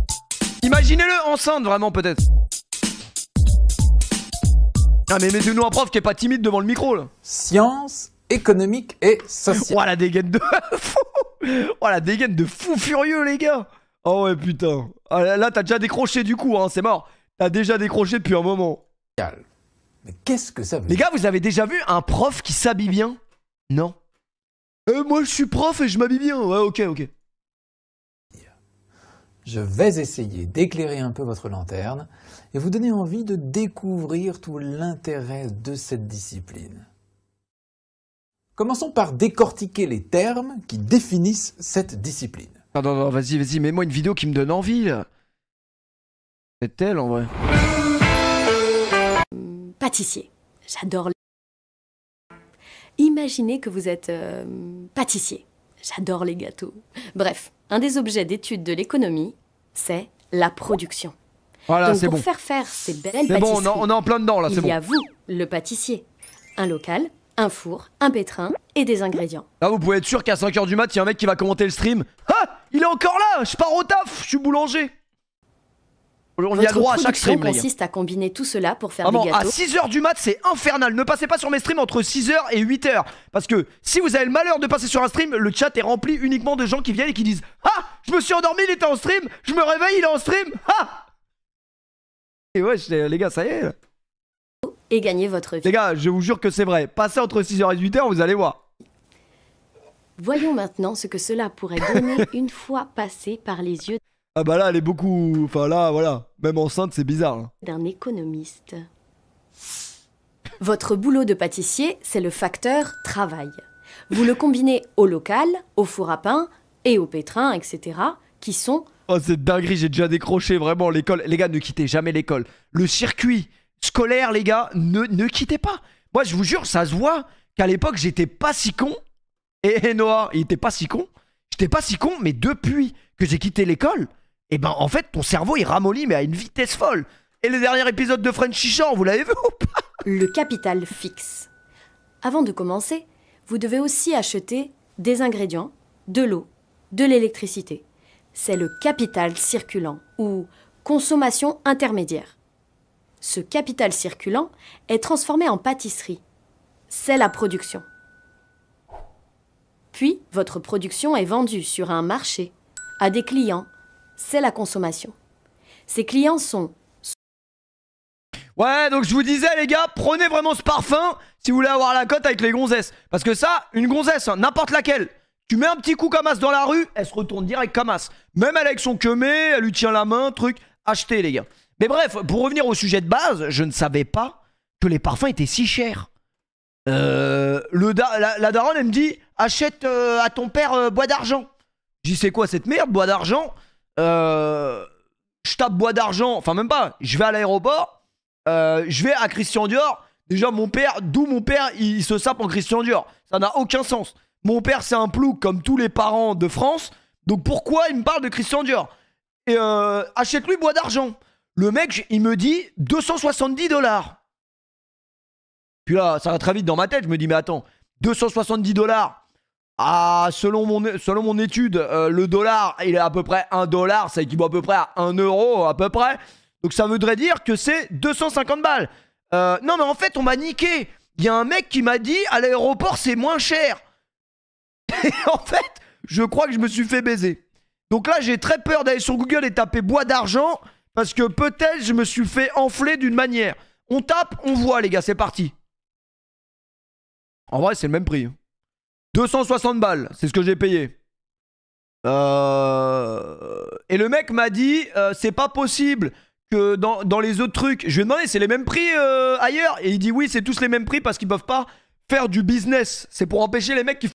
Imaginez-le enceinte, vraiment, peut-être. Ah, mais mettez-nous un prof qui est pas timide devant le micro, là. Sciences économiques et sociales. Oh, la dégaine de fou. Oh, la dégaine de fou furieux, les gars. Oh, ouais, putain. Ah, là, t'as déjà décroché, du coup, hein, c'est mort. T'as déjà décroché depuis un moment. Mais qu'est-ce que ça veut Les dire? gars, vous avez déjà vu un prof qui s'habille bien? Non. Moi, je suis prof et je m'habille bien. Ouais, ok. Je vais essayer d'éclairer un peu votre lanterne et vous donner envie de découvrir tout l'intérêt de cette discipline. Commençons par décortiquer les termes qui définissent cette discipline. Non, vas-y, mets-moi une vidéo qui me donne envie, là. C'est elle, en vrai. Pâtissier. J'adore les... Imaginez que vous êtes pâtissier. J'adore les gâteaux. Bref, un des objets d'étude de l'économie, c'est la production. Voilà, Donc c'est pour bon. faire faire ces belles C'est bon, pâtisseries, on est en plein dedans, là, c'est il y bon. a vous, le pâtissier. Un local, un four, un pétrin et des ingrédients. Là, vous pouvez être sûr qu'à 5h du mat, il y a un mec qui va commenter le stream. Ah, il est encore là, je pars au taf, je suis boulanger. On y a droit à chaque production stream, les gars. consiste à combiner tout cela pour faire Vraiment, des à gâteaux. 6h du mat, c'est infernal. Ne passez pas sur mes streams entre 6h et 8h. Parce que si vous avez le malheur de passer sur un stream, le chat est rempli uniquement de gens qui viennent et qui disent ah, je me suis endormi, il était en stream. Je me réveille, il est en stream. Ah. Et ouais, les gars, ça y est. Là. et gagner votre vie. Les gars, je vous jure que c'est vrai. Passez entre 6h et 8h, vous allez voir. Voyons maintenant ce que cela pourrait donner une fois passé par les yeux Ah bah là, elle est beaucoup... Enfin là, voilà. Même enceinte, c'est bizarre. Hein. d'un économiste. Votre boulot de pâtissier, c'est le facteur travail. Vous le combinez au local, au four à pain et au pétrin, etc., qui sont... Oh, c'est dinguerie, j'ai déjà décroché, vraiment, l'école. Les gars, ne quittez jamais l'école. Le circuit scolaire, les gars, ne quittez pas. Moi, je vous jure, ça se voit qu'à l'époque, j'étais pas si con. Et Noah, il était pas si con. J'étais pas si con, mais depuis que j'ai quitté l'école, eh ben, en fait, ton cerveau, il ramollit, mais à une vitesse folle. Et le dernier épisode de Frenchy Chan, vous l'avez vu ou pas? le capital fixe. Avant de commencer, vous devez aussi acheter des ingrédients, de l'eau, de l'électricité. C'est le capital circulant ou consommation intermédiaire. Ce capital circulant est transformé en pâtisserie. C'est la production. Puis, votre production est vendue sur un marché, à des clients. C'est la consommation. Ces clients sont... Ouais, donc je vous disais, les gars, prenez vraiment ce parfum si vous voulez avoir la cote avec les gonzesses. Parce que ça, une gonzesse, hein, n'importe laquelle, tu mets un petit coup comme as dans la rue, elle se retourne direct comme as. Même elle avec son queumé, elle lui tient la main, truc. Achetez, les gars. Mais bref, pour revenir au sujet de base, je ne savais pas que les parfums étaient si chers. La daronne, elle me dit, achète à ton père bois d'argent. Je dis, c'est quoi cette merde, bois d'argent? Je tape bois d'argent, enfin même pas, je vais à l'aéroport. Je vais à Christian Dior. Déjà mon père, d'où mon père il se sape en Christian Dior. Ça n'a aucun sens. Mon père c'est un plouc comme tous les parents de France. Donc pourquoi il me parle de Christian Dior? Et achète-lui bois d'argent. Le mec il me dit 270 $. Puis là ça va très vite dans ma tête. Je me dis mais attends, 270 $. Ah, selon mon étude, le dollar il est à peu près 1 $. Ça équivaut à peu près à 1 euro à peu près. Donc ça voudrait dire que c'est 250 balles. Non mais en fait on m'a niqué. Il y a un mec qui m'a dit à l'aéroport c'est moins cher. Et en fait je crois que je me suis fait baiser. Donc là j'ai très peur d'aller sur Google et taper bois d'argent. Parce que peut-être je me suis fait enfler d'une manière. On tape, on voit les gars, c'est parti. En vrai c'est le même prix. 260 balles, c'est ce que j'ai payé. Et le mec m'a dit c'est pas possible que dans les autres trucs. Je lui ai demandé c'est les mêmes prix ailleurs. Et il dit oui c'est tous les mêmes prix parce qu'ils peuvent pas faire du business. C'est pour empêcher les mecs qui